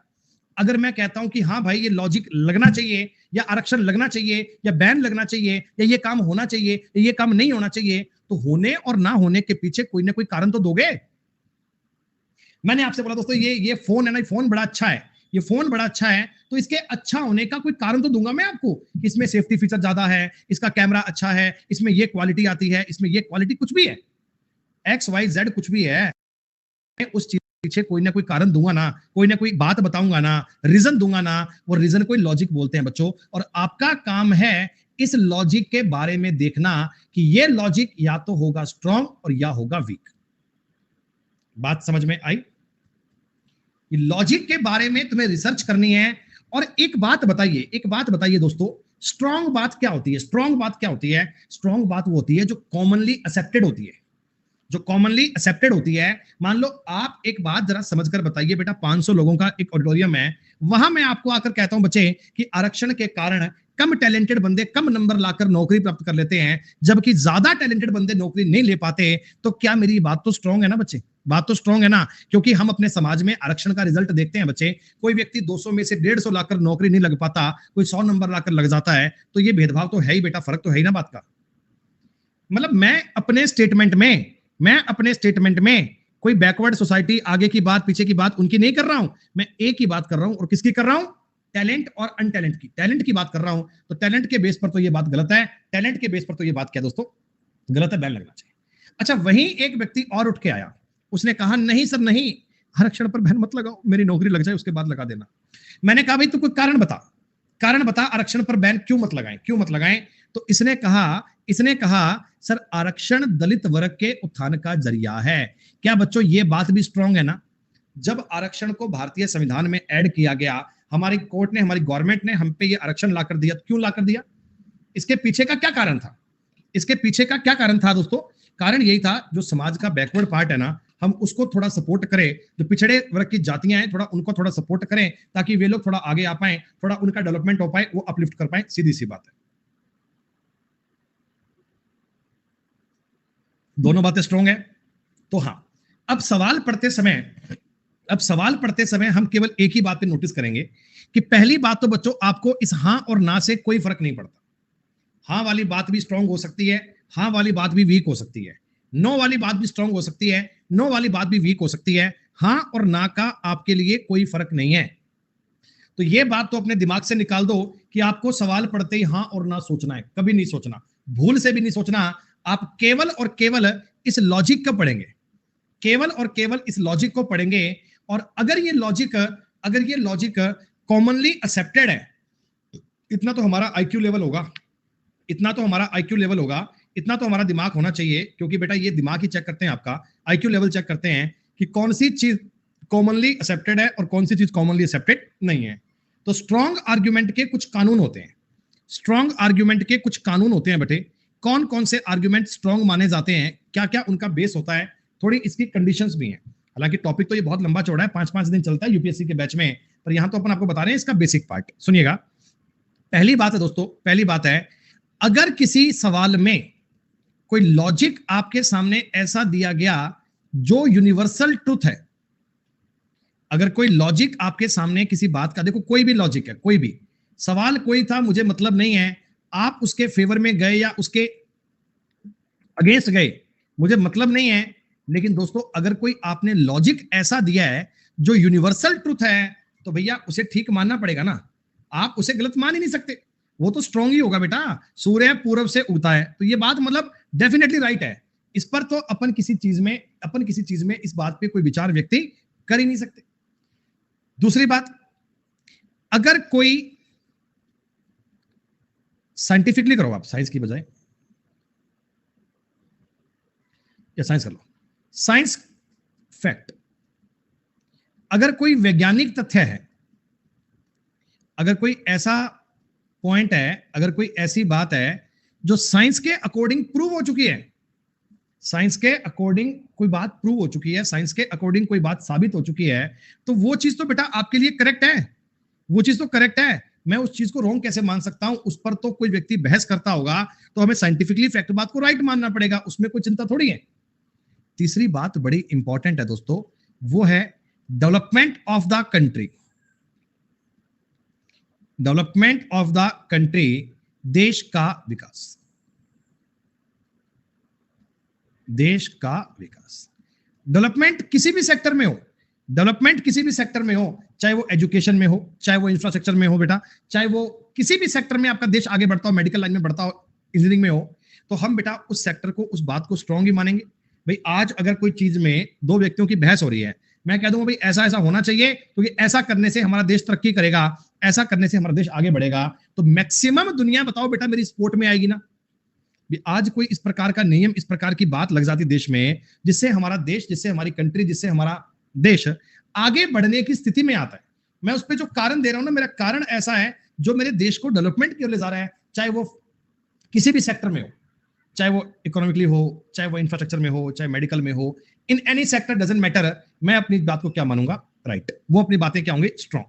अगर मैं कहता हूं कि हाँ भाई ये लॉजिक लगना चाहिए, या आरक्षण लगना चाहिए, या बैन लगना चाहिए, या ये काम होना चाहिए, या ये काम नहीं होना चाहिए, तो होने और ना होने के पीछे कोई ना कोई कारण तो दोगे। मैंने आपसे बोला दोस्तों ये फोन है ना, फोन बड़ा अच्छा है, ये फोन बड़ा अच्छा है, तो इसके अच्छा होने का कोई कारण तो दूंगा मैं आपको। इसमें सेफ्टी फीचर ज्यादा है, इसका कैमरा अच्छा है, इसमें ये क्वालिटी आती है, इसमें ये क्वालिटी, कुछ भी है, XYZ कुछ भी है, उस चीज पीछे कोई ना कोई कारण दूंगा ना, कोई ना कोई बात बताऊंगा ना, रीजन दूंगा ना। वो रीजन कोई लॉजिक बोलते हैं बच्चों, और आपका काम है इस लॉजिक के बारे में देखना कि ये लॉजिक या तो होगा स्ट्रॉन्ग और या होगा वीक। बात समझ में आई? लॉजिक के बारे में तुम्हें रिसर्च करनी है। और एक बात बताइए दोस्तों, स्ट्रॉन्ग बात क्या होती है? स्ट्रॉन्ग बात वो होती है जो कॉमनली एक्सेप्टेड होती है, मान लो आप एक बात जरा समझकर बताइए बेटा, 500 लोगों का एक ऑडिटोरियम है, वहां मैं आपको आकर कहता हूं बच्चे कि आरक्षण के कारण कम टैलेंटेड बंदे कम नंबर लाकर नौकरी प्राप्त कर लेते हैं, जबकि ज्यादा टैलेंटेड बंदे नौकरी नहीं ले पाते, तो क्या मेरी बात तो स्ट्रॉन्ग है ना बच्चे? बात तो स्ट्रांग है ना, क्योंकि हम अपने समाज में आरक्षण का रिजल्ट देखते हैं बच्चे। कोई व्यक्ति 200 में से 150 लाकर नौकरी नहीं लग पाता, कोई 100 नंबर लाकर लग जाता है, तो ये भेदभाव तो है ही बेटा, फर्क तो है ही ना बात का। मतलब मैं अपने स्टेटमेंट में कोई बैकवर्ड सोसाइटी, आगे की बात पीछे की बात उनकी नहीं कर रहा हूं, मैं एक ही बात कर रहा हूं, और किसकी कर रहा हूं? टैलेंट और अनटैलेंट की, टैलेंट की बात कर रहा हूं। तो टैलेंट के बेस पर तो ये बात गलत है, टैलेंट के बेस पर तो ये बात क्या दोस्तों गलत है, बैन लगना चाहिए। अच्छा, वहीं एक व्यक्ति और उठ के आया, उसने कहा नहीं सर नहीं, आरक्षण पर बैन मत लगाओ, मेरी नौकरी लग जाए उसके बाद लगा देना। मैंने कहा भाई तू कोई कारण बता आरक्षण पर बैन क्यों मत लगाएं। तो इसने कहा सर आरक्षण दलित वर्ग के उत्थान का जरिया है। क्या बच्चों ये बात भी स्ट्रांग है ना? जब आरक्षण को भारतीय संविधान में ऐड किया गया, हमारी कोर्ट ने, हमारी गवर्नमेंट ने हम पे ये आरक्षण लाकर दिया, क्यों लाकर दिया? इसके पीछे का क्या कारण था दोस्तों? कारण यही था, जो समाज का बैकवर्ड पार्ट है ना, हम उसको थोड़ा सपोर्ट करें, जो पिछड़े वर्ग की जातियां हैं, थोड़ा उनको थोड़ा सपोर्ट करें, ताकि वे लोग थोड़ा आगे आ पाए, थोड़ा उनका डेवलपमेंट हो पाए, वो अपलिफ्ट कर पाए। सीधी सी बात है, दोनों बातें स्ट्रांग है। तो हाँ, अब सवाल पढ़ते समय हम केवल एक ही बात पे नोटिस करेंगे कि पहली बात तो बच्चों, आपको इस हां और ना से कोई फर्क नहीं पड़ता। हां वाली बात भी स्ट्रांग हो सकती है, हां वाली बात भी वीक हो सकती है, नो वाली बात भी स्ट्रांग हो सकती है, नो वाली बात भी वीक हो सकती है। हां और ना का आपके लिए कोई फर्क नहीं है। तो ये बात तो अपने दिमाग से निकाल दो कि आपको सवाल पढ़ते ही हां और ना सोचना है, कभी नहीं सोचना, भूल से भी नहीं सोचना। आप केवल और केवल इस लॉजिक को पढ़ेंगे, केवल और केवल इस लॉजिक को पढ़ेंगे। और अगर ये लॉजिक कॉमनली एक्सेप्टेड है, इतना तो हमारा आईक्यू लेवल होगा, इतना तो हमारा दिमाग होना चाहिए, क्योंकि बेटा ये दिमाग ही चेक करते हैं, आपका आईक्यू लेवल चेक करते हैं कि कौन सी चीज कॉमनली एक्सेप्टेड है और कौन सी चीज कॉमनली एक्सेप्टेड नहीं है। तो स्ट्रॉन्ग आर्ग्यूमेंट के कुछ कानून होते हैं, बेटे कौन कौन से आर्ग्यूमेंट स्ट्रॉन्ग माने जाते हैं, क्या क्या उनका बेस होता है, थोड़ी इसकी कंडीशंस भी हैं। हालांकि टॉपिक तो ये बहुत लंबा चौड़ा है, 5-5 दिन चलता है यूपीएससी के बैच में, पर यहां तो अपन आपको बता रहे हैं इसका बेसिक पार्ट। सुनिएगा, पहली बात है दोस्तों, अगर किसी सवाल में कोई लॉजिक आपके सामने ऐसा दिया गया जो यूनिवर्सल ट्रुथ है, अगर कोई लॉजिक आपके सामने किसी बात का, देखो कोई भी लॉजिक है, कोई भी सवाल कोई था, मुझे मतलब नहीं है, आप उसके फेवर में गए या उसके अगेंस्ट गए, मुझे मतलब नहीं है, लेकिन दोस्तों अगर कोई आपने लॉजिक ऐसा दिया है जो यूनिवर्सल ट्रुथ है, तो भैया उसे ठीक मानना पड़ेगा ना, आप उसे गलत मान ही नहीं सकते, वो तो स्ट्रॉन्ग ही होगा बेटा। सूर्य पूर्व से उगता है, तो ये बात मतलब डेफिनेटली राइट है। इस पर तो अपन किसी चीज में इस बात पे कोई विचार व्यक्ति कर ही नहीं सकते। दूसरी बात, अगर कोई साइंटिफिकली करो, आप साइंस की बजाय या साइंस कर लो, साइंस फैक्ट, अगर कोई वैज्ञानिक तथ्य है, अगर कोई ऐसा पॉइंट है, अगर कोई ऐसी बात है जो साइंस के अकॉर्डिंग प्रूव हो चुकी है, साइंस के अकॉर्डिंग कोई बात प्रूव हो चुकी है, साइंस के अकॉर्डिंग कोई बात साबित हो चुकी है, तो वो चीज तो बेटा आपके लिए करेक्ट है, वो चीज तो करेक्ट है। मैं उस चीज को रॉन्ग कैसे मान सकता हूं? उस पर तो कोई व्यक्ति बहस करता होगा, तो हमें साइंटिफिकली फैक्ट बात को राइट मानना पड़ेगा, उसमें कोई चिंता थोड़ी है। तीसरी बात बड़ी इंपॉर्टेंट है दोस्तों, वो है development of the country. Development of the country, देश का विकास, देश का विकास। डेवलपमेंट किसी भी सेक्टर में हो, डेवलपमेंट किसी भी सेक्टर में हो, चाहे वो एजुकेशन में हो, चाहे वो इंफ्रास्ट्रक्चर में हो बेटा, चाहे वो किसी भी सेक्टर में आपका देश आगे बढ़ता हो, मेडिकल लाइन में बढ़ता हो, इंजीनियरिंग में हो, तो हम बेटा उस सेक्टर को, उस बात को स्ट्रांग ही मानेंगे। भाई आज अगर कोई चीज में दो व्यक्तियों की बहस हो रही है, मैं कह दूंगा भाई ऐसा ऐसा होना चाहिए, क्योंकि ऐसा करने से हमारा देश तरक्की करेगा, ऐसा करने से हमारा देश आगे बढ़ेगा, तो मैक्सिमम दुनिया बताओ बेटा मेरी सपोर्ट में आएगी ना। आज कोई इस प्रकार का नियम, इस प्रकार की बात लग जाती देश में, जिससे हमारा देश, जिससे हमारी कंट्री, जिससे हमारा देश आगे बढ़ने की स्थिति में आता है। मैं उस पर जो कारण दे रहा हूं ना, मेरा कारण ऐसा है जो मेरे देश को डेवलपमेंट की ओर ले जा रहा है, चाहे वो किसी भी सेक्टर में हो, चाहे वो इकोनॉमिकली हो, चाहे वो इंफ्रास्ट्रक्चर में हो, चाहे मेडिकल में हो, in any sector doesn't matter, मैं अपनी बात को क्या मानूंगा, राइट, वो अपनी बातें क्या होंगी, स्ट्रॉन्ग।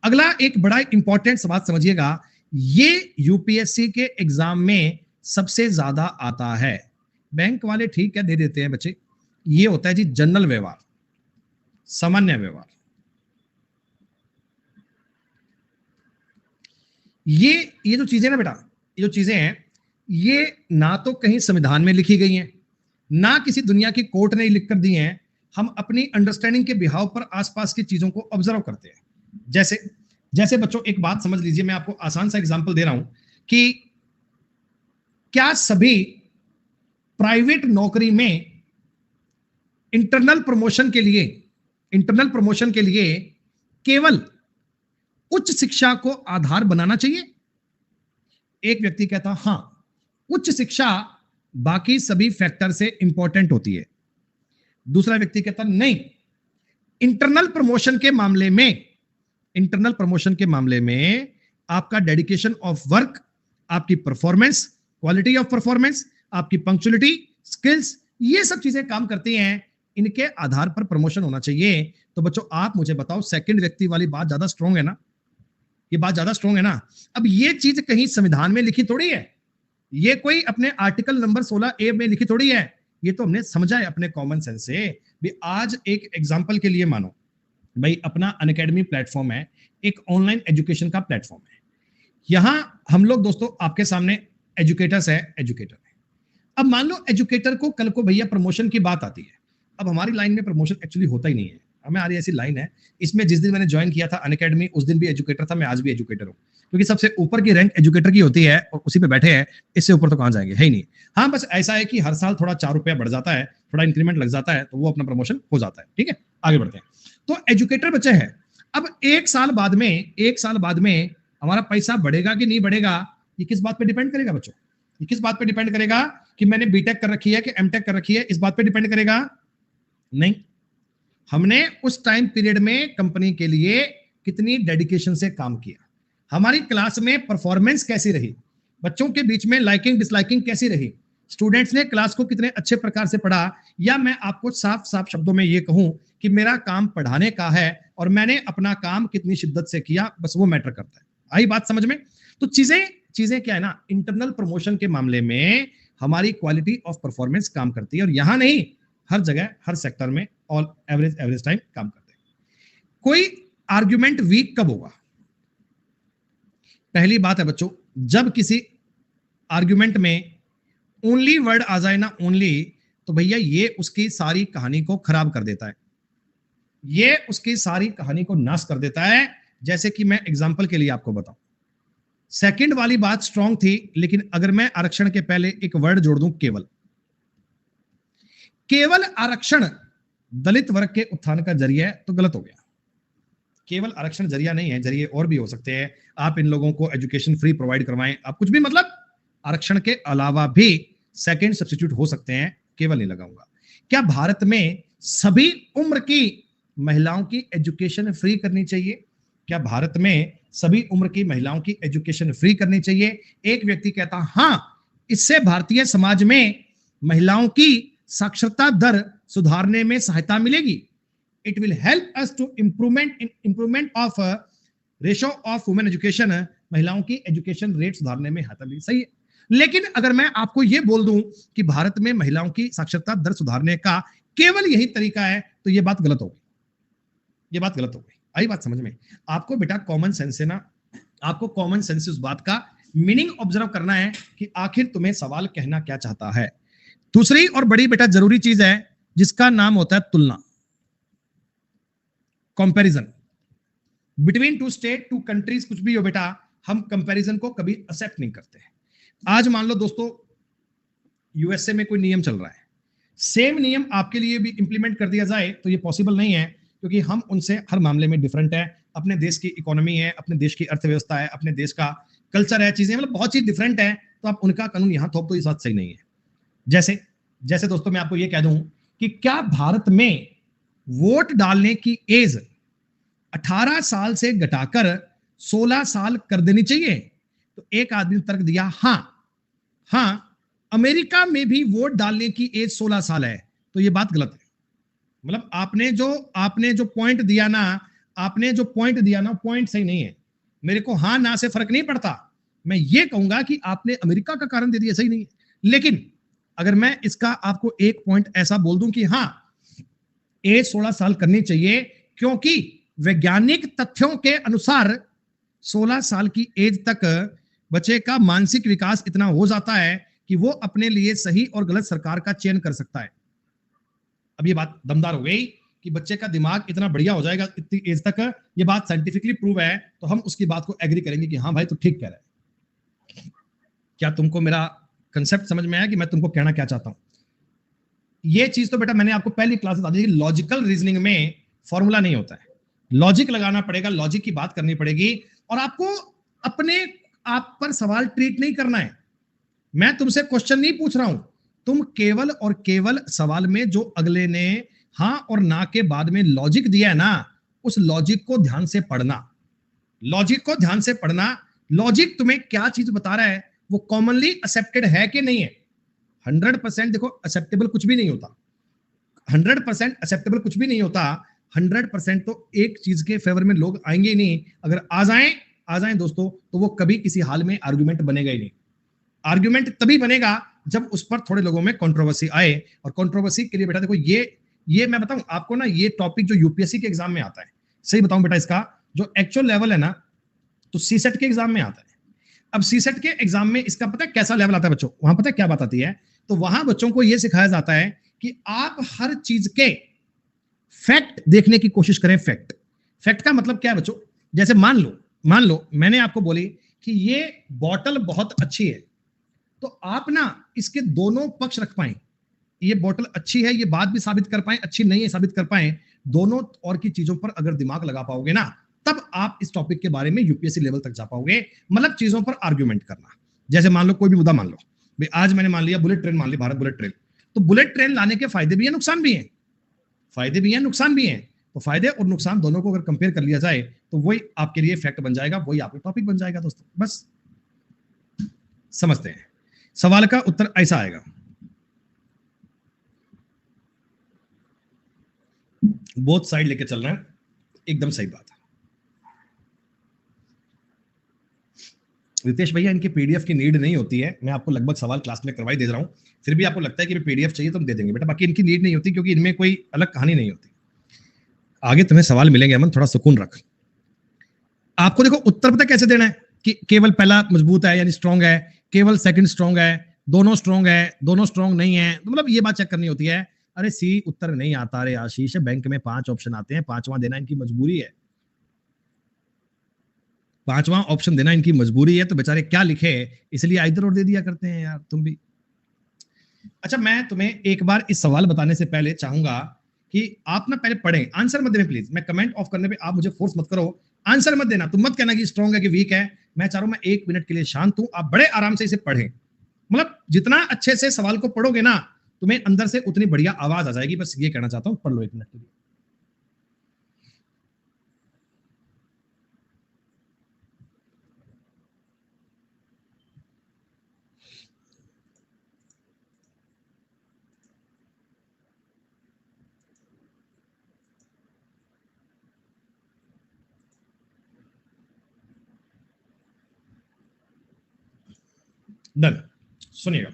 अगला एक बड़ा इंपॉर्टेंट बात समझिएगा, ये यूपीएससी के एग्जाम में सबसे ज्यादा आता है। बैंक वाले ठीक है दे देते हैं बच्चे, ये होता है जी जनरल व्यवहार, सामान्य व्यवहार। ये जो चीजें ना बेटा, ये जो चीजें हैं, ये ना तो कहीं संविधान में लिखी गई हैं, ना किसी दुनिया की कोर्ट ने लिख कर दी हैं। हम अपनी अंडरस्टैंडिंग के बिहाव पर आसपास की चीजों को ऑब्जर्व करते हैं। जैसे जैसे बच्चों एक बात समझ लीजिए, मैं आपको आसान सा एग्जांपल दे रहा हूं कि क्या सभी प्राइवेट नौकरी में इंटरनल प्रमोशन के लिए केवल उच्च शिक्षा को आधार बनाना चाहिए? एक व्यक्ति कहता हां, उच्च शिक्षा बाकी सभी फैक्टर से इंपॉर्टेंट होती है। दूसरा व्यक्ति कहता नहीं, इंटरनल प्रमोशन के मामले में आपका डेडिकेशन ऑफ वर्क, आपकी परफॉर्मेंस, क्वालिटी ऑफ परफॉर्मेंस, आपकी पंक्चुअलिटी, स्किल्स, ये सब चीजें काम करती हैं, इनके आधार पर प्रमोशन होना चाहिए। तो बच्चों आप मुझे बताओ, सेकंड व्यक्ति वाली बात ज्यादा स्ट्रांग है ना? ये बात ज्यादा स्ट्रांग है ना? अब ये चीज कहीं संविधान में लिखी थोड़ी है, ये कोई अपने आर्टिकल नंबर 16A में लिखी थोड़ी है, ये तो हमने समझा है अपने कॉमन सेंस से भी। आज एक एग्जांपल के लिए मानो भाई, अपना अनअकैडमी प्लेटफॉर्म है, एक ऑनलाइन एजुकेशन का प्लेटफॉर्म है। यहां हम लोग दोस्तों आपके सामने एजुकेटर है। अब मान लो एजुकेटर को कल को भैया प्रमोशन की बात आती है। अब हमारी लाइन में प्रमोशन एक्चुअली होता ही नहीं है, हमारी ऐसी लाइन है, इसमें जिस दिन मैंने ज्वाइन किया था अनअकैडमी, उस दिन भी एजुकेटर था, मैं आज भी एजुकेटर हूं, क्योंकि सबसे ऊपर की रैंक एजुकेटर की होती है और उसी पे बैठे हैं, इससे ऊपर तो कहां जाएंगे, है ही नहीं। हाँ बस ऐसा है कि हर साल थोड़ा 4 रुपया बढ़ जाता है, थोड़ा इंक्रीमेंट लग जाता है, तो वो अपना प्रमोशन हो जाता है। ठीक है, आगे बढ़ते हैं। तो एजुकेटर बच्चे हैं। अब एक साल बाद में हमारा पैसा बढ़ेगा कि नहीं बढ़ेगा, ये किस बात पे डिपेंड करेगा बच्चों? ये किस बात पे डिपेंड करेगा कि मैंने बीटेक कर रखी है कि एमटेक कर रखी है, इस बात पे डिपेंड करेगा? नहीं, हमने उस टाइम पीरियड में कंपनी के लिए कितनी डेडिकेशन से काम किया, हमारी क्लास में परफॉर्मेंस कैसी रही, बच्चों के बीच में लाइकिंग डिसलाइकिंग कैसी रही, स्टूडेंट्स ने क्लास को कितने अच्छे प्रकार से पढ़ा, या मैं आपको साफ साफ शब्दों में ये कहूं कि मेरा काम पढ़ाने का है और मैंने अपना काम कितनी शिद्दत से किया, बस वो मैटर करता है। आई बात समझ में? तो चीजें क्या है ना, इंटरनल प्रमोशन के मामले में हमारी क्वालिटी ऑफ परफॉर्मेंस काम करती है, और यहां नहीं, हर जगह हर सेक्टर में ऑल एवरेज टाइम काम करते हैं। कोई आर्ग्यूमेंट वीक कब होगा? पहली बात है बच्चों, जब किसी आर्ग्यूमेंट में ओनली वर्ड आ जाए ना, ओनली, तो भैया ये उसकी सारी कहानी को खराब कर देता है, ये उसकी सारी कहानी को नाश कर देता है। जैसे कि मैं एग्जांपल के लिए आपको बताऊं, सेकंड वाली बात स्ट्रांग थी, लेकिन अगर मैं आरक्षण के पहले एक वर्ड जोड़ दूं, केवल आरक्षण दलित वर्ग के उत्थान का जरिया है, तो गलत हो गया। केवल आरक्षण जरिया नहीं है, जरिए और भी हो सकते हैं। आप इन लोगों को एजुकेशन फ्री प्रोवाइड करवाएं, आप कुछ भी, मतलब आरक्षण के अलावा भी सेकंड सब्स्टिट्यूट हो सकते हैं, केवल नहीं लगाऊंगा। क्या भारत में सभी उम्र की महिलाओं की एजुकेशन फ्री करनी चाहिए? क्या भारत में सभी उम्र की महिलाओं की एजुकेशन फ्री करनी चाहिए? एक व्यक्ति कहता हां, इससे भारतीय समाज में महिलाओं की साक्षरता दर सुधारने में सहायता मिलेगी। It will help us to improvement of ratio of women education, महिलाओं की एजुकेशन रेट सुधारने में सहायता मिलेगी। सही है, लेकिन अगर मैं आपको यह बोल दूं कि भारत में महिलाओं की साक्षरता दर सुधारने का केवल यही तरीका है, तो यह बात गलत होगी, यह बात गलत होगी। आई बात समझ में? आपको बेटा कॉमन सेंस से ना, आपको कॉमन सेंस से उस बात का मीनिंग ऑब्जर्व करना है कि आखिर तुम्हें सवाल कहना क्या चाहता है। दूसरी और बड़ी बेटा जरूरी चीज है जिसका नाम होता है तुलना, comparison between two state, two countries, कुछ भी हो बेटा, हम कंपैरिजन को कभी एक्सेप्ट नहीं करते। आज मान लो दोस्तों यूएसए में कोई नियम चल रहा है, सेम नियम आपके लिए भी इंप्लीमेंट कर दिया जाए तो ये पॉसिबल नहीं है, क्योंकि हम उनसे हर मामले में डिफरेंट है। अपने देश की इकोनॉमी है, अपने देश की अर्थव्यवस्था है, अपने देश का कल्चर है, चीजें मतलब बहुत चीज डिफरेंट है, तो आप उनका कानून यहां थोप तो इस बात सही नहीं है। जैसे दोस्तों मैं आपको ये कह दूं कि क्या भारत में वोट डालने की एज 18 साल से घटाकर 16 साल कर देनी चाहिए? तो एक आदमी ने तर्क दिया हां, अमेरिका में भी वोट डालने की एज 16 साल है, तो ये बात गलत है। मतलब आपने जो पॉइंट दिया ना, पॉइंट सही नहीं है। मेरे को हां ना से फर्क नहीं पड़ता, मैं ये कहूंगा कि आपने अमेरिका का कारण दे दिया, सही नहीं है। लेकिन अगर मैं इसका आपको एक पॉइंट ऐसा बोल दूं कि हाँ एज 16 साल करनी चाहिए, क्योंकि वैज्ञानिक तथ्यों के अनुसार 16 साल की एज तक बच्चे का मानसिक विकास इतना हो जाता है कि वो अपने लिए सही और गलत सरकार का चयन कर सकता है। अब ये बात दमदार हो गई कि बच्चे का दिमाग इतना बढ़िया हो जाएगा इतनी एज तक, ये बात साइंटिफिकली प्रूव है, तो हम उसकी बात को एग्री करेंगे कि हाँ भाई तू ठीक कह रहा है। क्या तुमको मेरा कंसेप्ट समझ में आया कि मैं तुमको कहना क्या चाहता हूं? ये चीज तो बेटा मैंने आपको पहली क्लास बता दी, लॉजिकल रीजनिंग में फॉर्मूला नहीं होता है, लॉजिक लगाना पड़ेगा, लॉजिक की बात करनी पड़ेगी, और आपको अपने आप पर सवाल ट्रीट नहीं करना है। मैं तुमसे क्वेश्चन नहीं पूछ रहा हूं, तुम केवल और केवल सवाल में जो अगले ने हां और ना के बाद में लॉजिक दिया है ना, उस लॉजिक को ध्यान से पढ़ना, लॉजिक को ध्यान से पढ़ना। लॉजिक तुम्हें क्या चीज बता रहा है, वो कॉमनली एक्सेप्टेड है कि नहीं है। 100% देखो एक्सेप्टेबल कुछ भी नहीं होता, 100% एक्सेप्टेबल कुछ भी नहीं होता। 100% तो एक चीज के फेवर में लोग आएंगे ही नहीं, अगर आ जाएं दोस्तों, तो वो कभी किसी हाल में आर्गुमेंट बनेगा ही नहीं। आर्गुमेंट तभी बनेगा जब उस पर थोड़े लोगों में कंट्रोवर्सी आए, और कंट्रोवर्सी के लिए बेटा देखो ये मैं बताऊं आपको ना, ये टॉपिक जो यूपीएससी के एग्जाम में आता है, सही बताऊं बेटा, इसका जो एक्चुअल लेवल है ना, तो सीसेट के एग्जाम में आता है। अब सीसेट के एग्जाम में इसका पता है कैसा लेवल आता है बच्चों, वहां पता है क्या बात आती है, तो वहां बच्चों को यह सिखाया जाता है कि आप हर चीज के फैक्ट देखने की कोशिश करें। फैक्ट का मतलब क्या है बच्चों, जैसे मान लो मैंने आपको बोली कि ये बॉटल बहुत अच्छी है, तो आप ना इसके दोनों पक्ष रख पाए, ये बोतल अच्छी है ये बात भी साबित कर पाए, अच्छी नहीं है साबित कर पाए, दोनों और की चीजों पर अगर दिमाग लगा पाओगे ना, तब आप इस टॉपिक के बारे में यूपीएससी लेवल तक जा पाओगे। मतलब चीजों पर आर्गुमेंट करना। जैसे मान लो कोई भी मुद्दा मान लो, भाई आज मैंने मान लिया बुलेट ट्रेन, मान ली भारत बुलेट ट्रेन, तो बुलेट ट्रेन लाने के फायदे भी है नुकसान भी है, फायदे भी है नुकसान भी है, तो फायदे और नुकसान दोनों को अगर कंपेयर कर लिया जाए तो वही आपके लिए फैक्ट बन जाएगा, वही आपका टॉपिक बन जाएगा दोस्तों। बस समझते हैं, सवाल का उत्तर ऐसा आएगा, बोथ साइड लेके चल रहे हैं, एकदम सही बात है। रितेश भैया इनके पीडीएफ की नीड नहीं होती है, मैं आपको लगभग सवाल क्लास में करवाई दे रहा हूं, फिर भी आपको लगता है कि पीडीएफ चाहिए तो हम दे देंगे बेटा, बाकी इनकी नीड नहीं होती क्योंकि इनमें कोई अलग कहानी नहीं होती। आगे तुम्हें सवाल मिलेंगे, अमन थोड़ा सुकून रख। आपको देखो उत्तर पता कैसे देना है कि केवल पहला मजबूत है यानी स्ट्रॉन्ग है, केवल सेकंड स्ट्रॉन्ग है, दोनों स्ट्रॉन्ग है, दोनों स्ट्रॉन्ग नहीं है, तो मतलब ये बात चेक करनी होती है। अरे सी उत्तर नहीं आता, अरे आशीष बैंक में 5 ऑप्शन आते हैं, 5वां देना इनकी मजबूरी है, 5वां ऑप्शन देना इनकी मजबूरी है, तो बेचारे क्या लिखे, इसलिए इधर और दे दिया करते हैं यार तुम भी। अच्छा मैं तुम्हें एक बार इस सवाल बताने से पहले चाहूंगा कि आप ना पहले पढ़ें, आंसर मत देना प्लीज, मैं कमेंट ऑफ करने पे आप मुझे फोर्स मत करो, आंसर मत देना, तुम मत कहना कि स्ट्रॉन्ग है कि वीक है, मैं चाह रहा हूं मैं 1 मिनट के लिए शांत हूं, आप बड़े आराम से इसे पढ़ें। मतलब जितना अच्छे से सवाल को पढ़ोगे ना, तुम्हें अंदर से उतनी बढ़िया आवाज आ जाएगी, बस ये कहना चाहता हूं, पढ़ लो 1 मिनट के लिए। डन, सुनिएगा,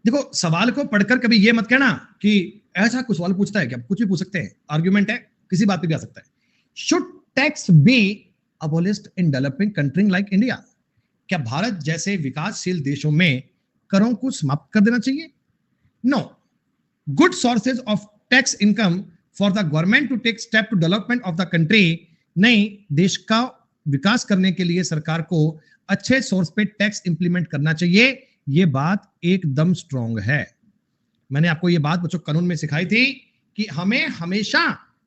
देखो सवाल को पढ़कर कभी ये मत कहना कि ऐसा कुछ सवाल पूछता है क्या, कुछ भी पूछ सकते हैं, आर्गुमेंट है, किसी बात पे भी आ सकता है। Should tax be abolished in developing country like India, क्या भारत जैसे विकासशील देशों में करों को समाप्त कर देना चाहिए? No, good sources of tax income for the government to take step to development of the country, नहीं, देश का विकास करने के लिए सरकार को अच्छे सोर्स पे टैक्स इंप्लीमेंट करना चाहिए, ये बात एकदम स्ट्रॉन्ग है। मैंने आपको ये बात बच्चों कानून में सिखाई थी कि हमें हमेशा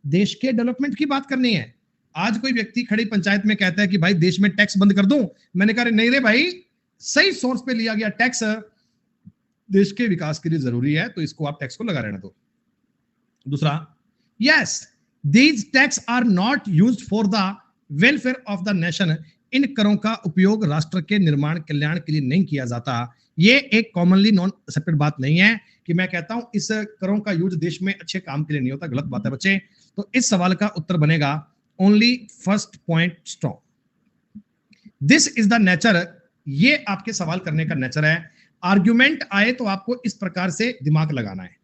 देश के डेवलपमेंट की बात करनी है। आज कोई व्यक्ति खड़ी पंचायत में कहता है कि भाई देश में टैक्स बंद कर दूं, मैंने कहा नहीं रे भाई, सही सोर्स पे लिया गया टैक्स देश के विकास के लिए जरूरी है, तो इसको आप टैक्स को लगा रहने दो। दूसरा, yes these taxes are not used for the welfare of the nation, इन करों का उपयोग राष्ट्र के निर्माण कल्याण के लिए नहीं किया जाता। ये एक कॉमनली नॉन एक्सेप्टेड बात नहीं है कि मैं कहता हूं इस करों का यूज देश में अच्छे काम के लिए नहीं होता, गलत बात है बच्चे। तो इस सवाल का उत्तर बनेगा only first point strong. This is the nature, ये आपके सवाल करने का नेचर है। आर्ग्यूमेंट आए तो आपको इस प्रकार से दिमाग लगाना है,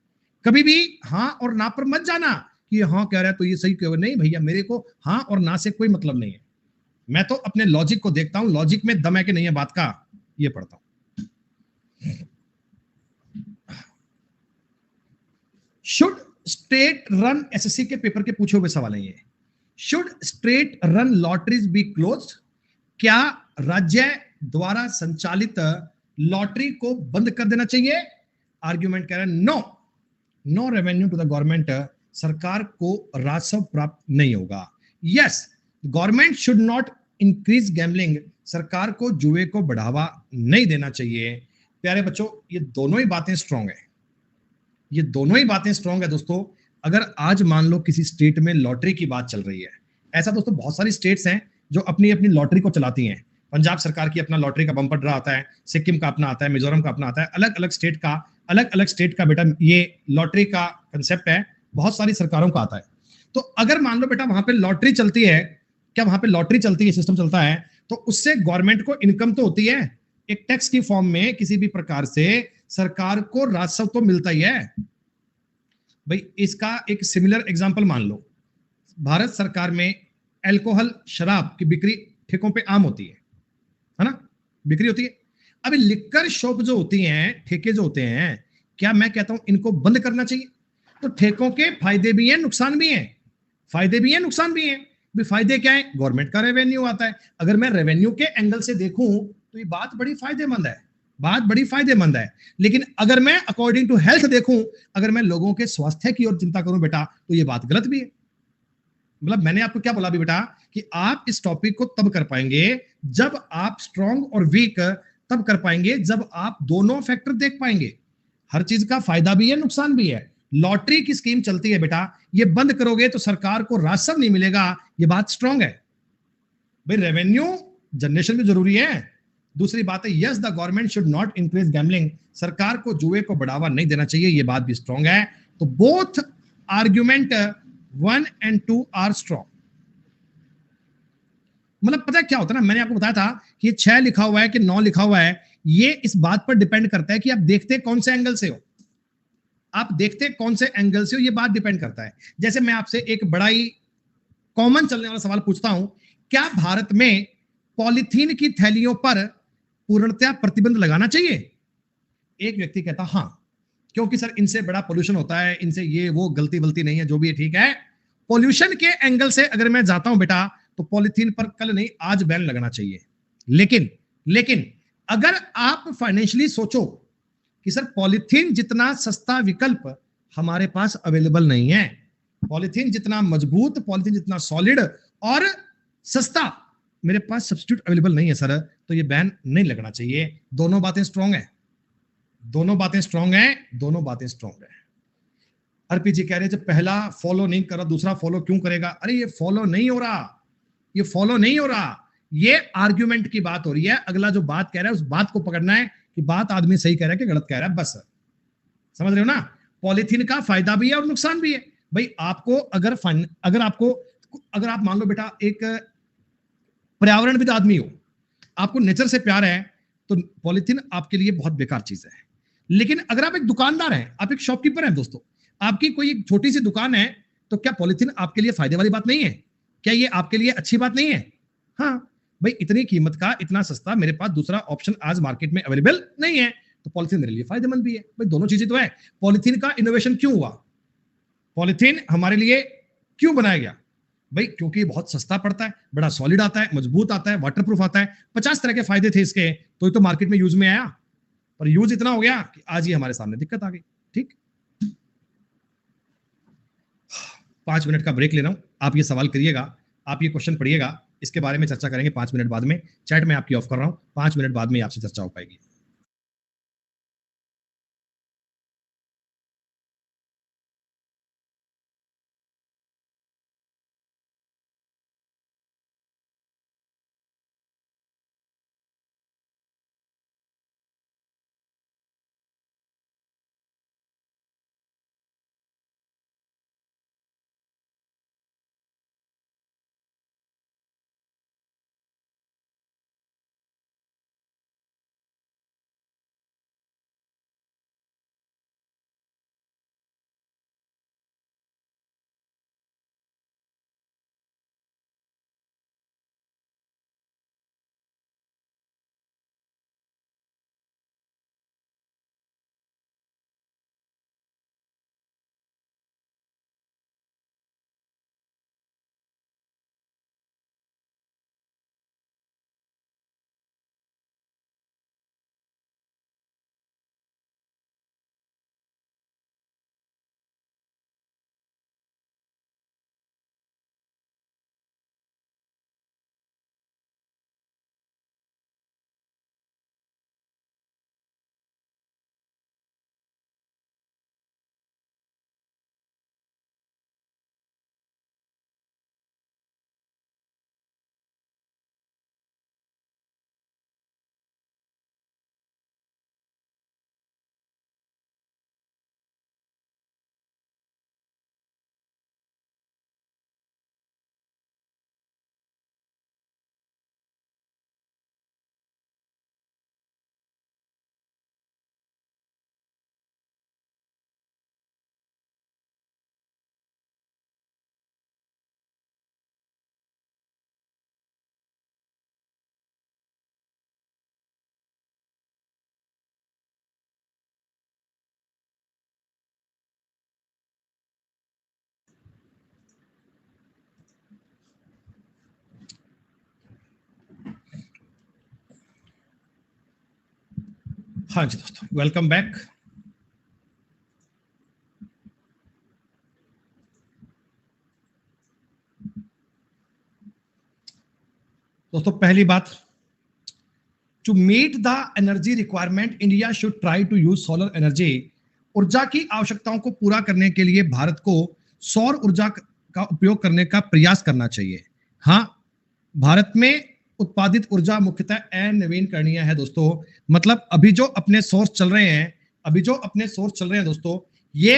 कभी भी हाँ और ना पर मत जाना कि हाँ कह रहा है तो ये सही क्यों नहीं भैया, मेरे को हाँ और ना से कोई मतलब नहीं है, मैं तो अपने लॉजिक को देखता हूं, लॉजिक में दम है कि नहीं है बात का, ये पढ़ता हूं। शुड स्टेट रन एसएससी के पेपर के पूछे हुए सवाल है ये। Should state run lotteries be close, क्या राज्य द्वारा संचालित लॉटरी को बंद कर देना चाहिए? आर्ग्यूमेंट कह रहा है no, no revenue to the government, सरकार को राजस्व प्राप्त नहीं होगा। Yes, government should not increase gambling, सरकार को जुए को बढ़ावा नहीं देना चाहिए। प्यारे बच्चों, ये दोनों ही बातें स्ट्रांग है, ये दोनों ही बातें स्ट्रांग है दोस्तों। अगर आज मान लो किसी स्टेट में लॉटरी की बात चल रही है, ऐसा दोस्तों बहुत सारी स्टेट्स हैं जो अपनी अपनी लॉटरी को चलाती हैं। पंजाब सरकार की अपना लॉटरी का बम्पर ड्रा आता है, सिक्किम का अपना आता है, मिजोरम का अपना आता है, अलग अलग स्टेट का बेटा ये लॉटरी का कंसेप्ट है, बहुत सारी सरकारों का आता है। तो अगर मान लो बेटा वहां पे लॉटरी चलती है, क्या वहां पे लॉटरी चलती है, सिस्टम चलता है, तो उससे गवर्नमेंट को इनकम तो होती है, एक टैक्स की फॉर्म में किसी भी प्रकार से सरकार को राजस्व तो मिलता ही है भाई। इसका एक सिमिलर एग्जांपल मान लो, भारत सरकार में अल्कोहल शराब की बिक्री ठेकों पे आम होती है ना, बिक्री होती है। अभी लिक्कर शॉप जो होती हैं, ठेके जो होते हैं, क्या मैं कहता हूं इनको बंद करना चाहिए? तो ठेकों के फायदे भी हैं, नुकसान भी हैं, फायदे भी हैं, नुकसान भी हैं। भी फायदे क्या है? गवर्नमेंट का रेवेन्यू आता है। अगर मैं रेवेन्यू के एंगल से देखूं तो ये बात बड़ी फायदेमंद है, बात बड़ी फायदेमंद है। लेकिन अगर मैं अकॉर्डिंग टू हेल्थ देखूं, अगर मैं लोगों के स्वास्थ्य की ओर चिंता करूं बेटा, तो ये बात गलत भी है। मतलब मैंने आपको क्या बोला भी बेटा कि आप इस टॉपिक को तब कर पाएंगे जब आप स्ट्रॉन्ग और वीक तब कर पाएंगे जब आप दोनों फैक्टर देख पाएंगे। हर चीज का फायदा भी है, नुकसान भी है। लॉटरी की स्कीम चलती है बेटा, ये बंद करोगे तो सरकार को राजस्व नहीं मिलेगा, ये बात स्ट्रॉन्ग है भाई। रेवेन्यू जनरेशन भी जरूरी है। दूसरी बात है, yes the government should not increase gambling, सरकार को जुए को बढ़ावा नहीं देना चाहिए, ये बात भी स्ट्रॉन्ग है। तो both argument 1 and 2 are strong. मतलब पता है क्या होता है ना, मैंने आपको बताया था कि ये 6 लिखा हुआ है कि 9 लिखा हुआ है, ये इस बात पर डिपेंड करता है कि आप देखते कौन से एंगल से हो, आप देखते कौन से एंगल से हो, ये बात डिपेंड करता है। जैसे मैं आपसे एक बड़ा ही कॉमन चलने वाला सवाल पूछता हूं, क्या भारत में पॉलिथीन की थैलियों पर पूर्णतया प्रतिबंध लगाना चाहिए? एक व्यक्ति कहता हां, क्योंकि सर इनसे बड़ा पोल्यूशन होता है, इनसे ये वो गलती वलती नहीं है, जो भी है ठीक है। पोल्यूशन के एंगल से अगर मैं जाता हूं बेटा, तो पॉलिथीन पर कल नहीं आज बैन लगना चाहिए। लेकिन लेकिन अगर आप फाइनेंशियली सोचो कि सर पॉलिथीन जितना सस्ता विकल्प हमारे पास अवेलेबल नहीं है, पॉलिथीन जितना मजबूत, पॉलिथीन जितना सॉलिड और सस्ता मेरे पास सब्स्टिट्यूट अवेलेबल नहीं है सर, तो ये बैन नहीं लगना चाहिए। दोनों बातें स्ट्रांग है, दोनों बातें स्ट्रांग है, दोनों बातें स्ट्रांग है। आरपीजी कह रहे हैं जब पहला फॉलो नहीं कर रहा दूसरा फॉलो क्यों करेगा? अरे ये फॉलो नहीं हो रहा, ये फॉलो नहीं हो रहा, ये आर्ग्यूमेंट की बात हो रही है। अगला जो बात कह रहा है उस बात को पकड़ना है कि बात आदमी सही कह रहा है कि गलत कह रहा है, बस समझ रहे हो ना। पॉलिथीन का फायदा भी है और नुकसान भी है भाई। आपको अगर आप मान लो बेटा एक पर्यावरणविद आदमी हो, आपको नेचर से प्यार है, तो पॉलिथीन आपके लिए बहुत बेकार चीज है। लेकिन अगर आप एक दुकानदार हैं, आप एक शॉपकीपर हैं दोस्तों, आपकी कोई एक छोटी सी दुकान है, तो क्या पॉलिथीन आपके लिए फायदे वाली बात नहीं है? क्या ये आपके लिए अच्छी बात नहीं है? हाँ भाई, इतनी कीमत का इतना सस्ता मेरे पास दूसरा ऑप्शन आज मार्केट में अवेलेबल नहीं है, तो पॉलिथीन मेरे लिए फायदेमंद भी है भाई। दोनों चीजें तो है। पॉलिथीन का इनोवेशन क्यों हुआ? पॉलिथीन हमारे लिए क्यों बनाया गया भाई? क्योंकि बहुत सस्ता पड़ता है, बड़ा सॉलिड आता है, मजबूत आता है, वाटरप्रूफ आता है, 50 तरह के फायदे थे इसके, तो ये तो मार्केट में यूज में आया, पर यूज इतना हो गया कि आज ये हमारे सामने दिक्कत आ गई। ठीक, 5 मिनट का ब्रेक ले रहा हूं, आप ये सवाल करिएगा, आप ये क्वेश्चन पढ़िएगा, इसके बारे में चर्चा करेंगे 5 मिनट बाद में। चैट में आपकी ऑफ कर रहा हूं, 5 मिनट बाद में आपसे चर्चा हो पाएगी। हाँ जी दोस्तों, वेलकम बैक। दोस्तों पहली बात, to meet the energy requirement India should try to use solar energy. ऊर्जा की आवश्यकताओं को पूरा करने के लिए भारत को सौर ऊर्जा का उपयोग करने का प्रयास करना चाहिए। हाँ, भारत में उत्पादित ऊर्जा मुख्यतः नवीनकरणीय है दोस्तों। मतलब अभी जो अपने सोर्स चल रहे हैं दोस्तों, ये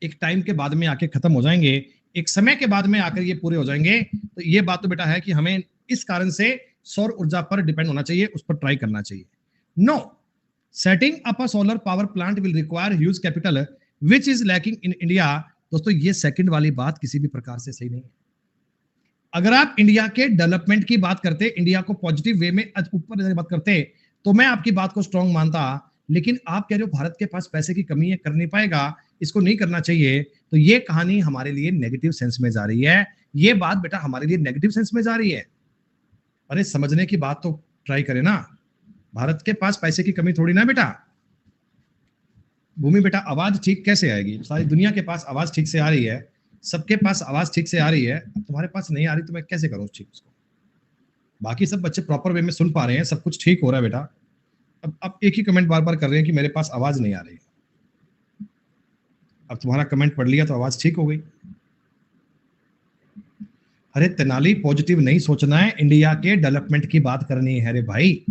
एक टाइम के बाद में आके खत्म हो जाएंगे, एक समय के बाद में आकर ये पूरे हो जाएंगे। तो ये बात तो बेटा है कि हमें इस कारण से सौर ऊर्जा पर डिपेंड होना चाहिए, उस पर ट्राई करना चाहिए। No, setting up a solar power plant will require huge capital which is lacking in India. दोस्तों ये सेकंड वाली बात किसी भी प्रकार से सही नहीं है। अगर आप इंडिया के डेवलपमेंट की बात करते, इंडिया को पॉजिटिव वे में ऊपर बात करते, तो मैं आपकी बात को स्ट्रांग मानता। लेकिन आप कह रहे हो भारत के पास पैसे की कमी है, कर नहीं पाएगा, इसको नहीं करना चाहिए, तो ये कहानी हमारे लिए नेगेटिव सेंस में जा रही है। ये बात बेटा हमारे लिए नेगेटिव सेंस में जा रही है। अरे समझने की बात तो ट्राई करें ना, भारत के पास पैसे की कमी थोड़ी ना बेटा। भूमि बेटा आवाज ठीक कैसे आएगी? सारी दुनिया के पास आवाज ठीक से आ रही है, सबके पास आवाज ठीक से आ रही है, अब तुम्हारे पास नहीं आ रही तो मैं कैसे करूं ठीक उसको? बाकी सब बच्चे प्रॉपर वे में सुन पा रहे हैं, सब कुछ ठीक हो रहा है बेटा। अब एक ही कमेंट बार बार कर रहे हैं कि मेरे पास आवाज नहीं आ रही। अब तुम्हारा कमेंट पढ़ लिया तो आवाज ठीक हो गई। अरे तेनाली, पॉजिटिव नहीं सोचना है, इंडिया के डेवलपमेंट की बात करनी है रे भाई।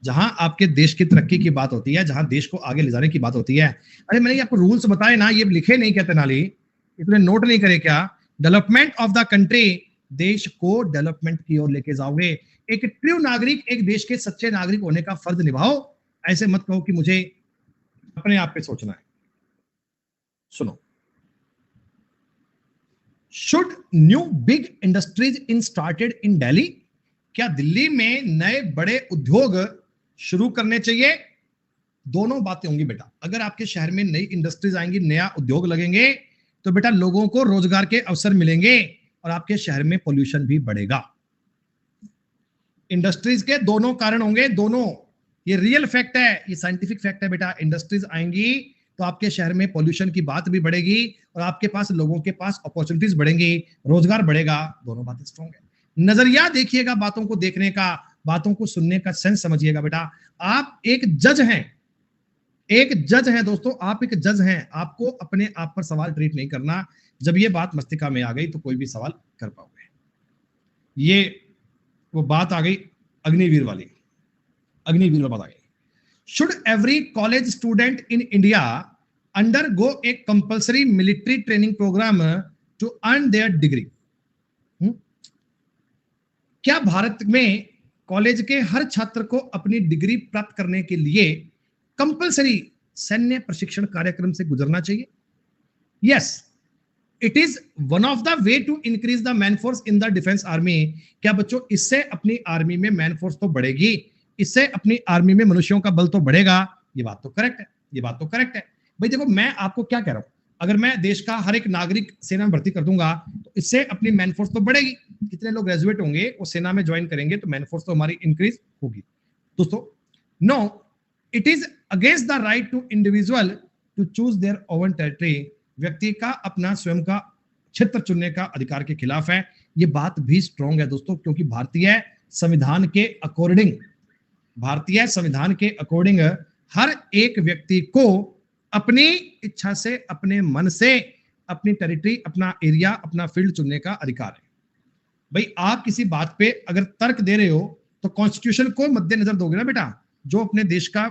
जहां आपके देश की तरक्की की बात होती है, जहां देश को आगे ले जाने की बात होती है। अरे मैंने आपको रूल्स बताए ना, ये लिखे नहीं क्या तेनाली? इतने नोट नहीं करे क्या? डेवलपमेंट ऑफ द कंट्री, देश को डेवलपमेंट की ओर लेके जाओगे। एक ट्रू नागरिक, एक देश के सच्चे नागरिक होने का फर्ज निभाओ। ऐसे मत कहो कि मुझे अपने आप पे सोचना है। सुनो, should new big industries in started in Delhi? क्या दिल्ली में नए बड़े उद्योग शुरू करने चाहिए? दोनों बातें होंगी बेटा। अगर आपके शहर में नई इंडस्ट्रीज आएंगी, नया उद्योग लगेंगे, तो बेटा लोगों को रोजगार के अवसर मिलेंगे और आपके शहर में पोल्यूशन भी बढ़ेगा। इंडस्ट्रीज के दोनों कारण होंगे, दोनों। ये रियल फैक्ट है, ये साइंटिफिक फैक्ट है बेटा। इंडस्ट्रीज आएंगी तो आपके शहर में पोल्यूशन की बात भी बढ़ेगी और आपके पास लोगों के पास अपॉर्चुनिटीज बढ़ेंगी, रोजगार बढ़ेगा। दोनों बातें स्ट्रॉन्ग है। नजरिया देखिएगा बातों को देखने का, बातों को सुनने का सेंस समझिएगा बेटा। आप एक जज हैं, एक जज हैं दोस्तों, आप एक जज हैं। आपको अपने आप पर सवाल ट्रीट नहीं करना। जब ये बात मस्तिष्क में आ गई तो कोई भी सवाल कर पाओगे। ये वो बात आ गई अग्निवीर वाली, अग्निवीर वाली बात आ गई। Should every college student in India undergo a compulsory military training program to earn their degree? क्या भारत में कॉलेज के हर छात्र को अपनी डिग्री प्राप्त करने के लिए कंपल्सरी सैन्य प्रशिक्षण कार्यक्रम से गुजरना चाहिए? Yes, it is one of the way to increase the man force in the defence army. क्या बच्चों, इससे अपनी आर्मी में मैन फोर्स तो बढ़ेगी, इससे अपनी आर्मी में मनुष्यों का बल तो बढ़ेगा। ये बात तो करेक्ट है, ये बात तो करेक्ट है भाई। देखो मैं आपको क्या कह रहा हूं, अगर मैं देश का हर एक नागरिक सेना में भर्ती कर दूंगा तो इससे अपनी मैन फोर्स तो बढ़ेगी। कितने लोग ग्रेजुएट होंगे, वो सेना में ज्वाइन करेंगे तो मैन फोर्स तो हमारी इंक्रीज होगी दोस्तों। No, it is against the right to individual to choose their own territory. व्यक्ति का अपना स्वयं का क्षेत्र चुनने का अधिकार के खिलाफ है। ये बात भी स्ट्रॉन्ग है दोस्तों, क्योंकि भारतीय संविधान के अकॉर्डिंग, भारतीय संविधान के अकॉर्डिंग हर एक व्यक्ति को अपनी इच्छा से, अपने मन से अपनी टेरिटरी, अपना एरिया, अपना फील्ड चुनने का अधिकार है। भाई आप किसी बात पे अगर तर्क दे रहे हो तो कॉन्स्टिट्यूशन को मद्देनजर दोगे ना बेटा। जो अपने देश का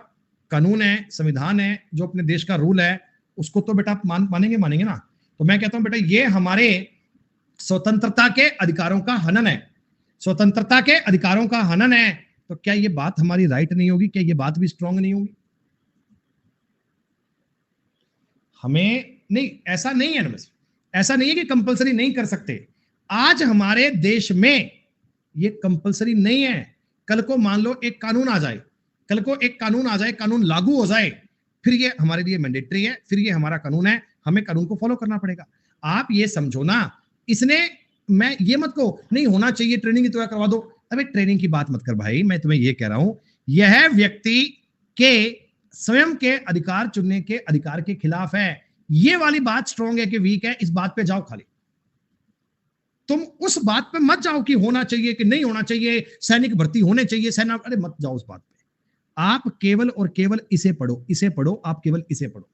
कानून है, संविधान है, जो अपने देश का रूल है, उसको तो बेटा मानेंगे ना। तो मैं कहता हूं बेटा ये हमारे स्वतंत्रता के अधिकारों का हनन है, स्वतंत्रता के अधिकारों का हनन है। तो क्या ये बात हमारी राइट नहीं होगी? क्या ये बात भी स्ट्रांग नहीं होगी? हमें नहीं, ऐसा नहीं है ना, ऐसा नहीं है कि कंपलसरी नहीं कर सकते। आज हमारे देश में ये कंपलसरी नहीं है। कल को मान लो एक कानून आ जाए, कल को एक कानून आ जाए, कानून लागू हो जाए, फिर ये हमारे लिए मैंडेटरी है, फिर ये हमारा कानून है, हमें कानून को फॉलो करना पड़ेगा। आप ये समझो ना, इसने, मैं ये मत कहो नहीं होना चाहिए ट्रेनिंग तो करवा दो। अबे ट्रेनिंग की बात मत कर भाई, मैं तुम्हें ये कह रहा हूं, यह व्यक्ति के स्वयं के अधिकार चुनने के अधिकार के खिलाफ है। ये वाली बात स्ट्रॉन्ग है कि वीक है, इस बात पे जाओ खाली। तुम उस बात पे मत जाओ कि होना चाहिए कि नहीं होना चाहिए, सैनिक भर्ती होने चाहिए, सेना, अरे मत जाओ उस बात पे। आप केवल और केवल इसे पढ़ो, इसे पढ़ो, आप केवल इसे पढ़ो।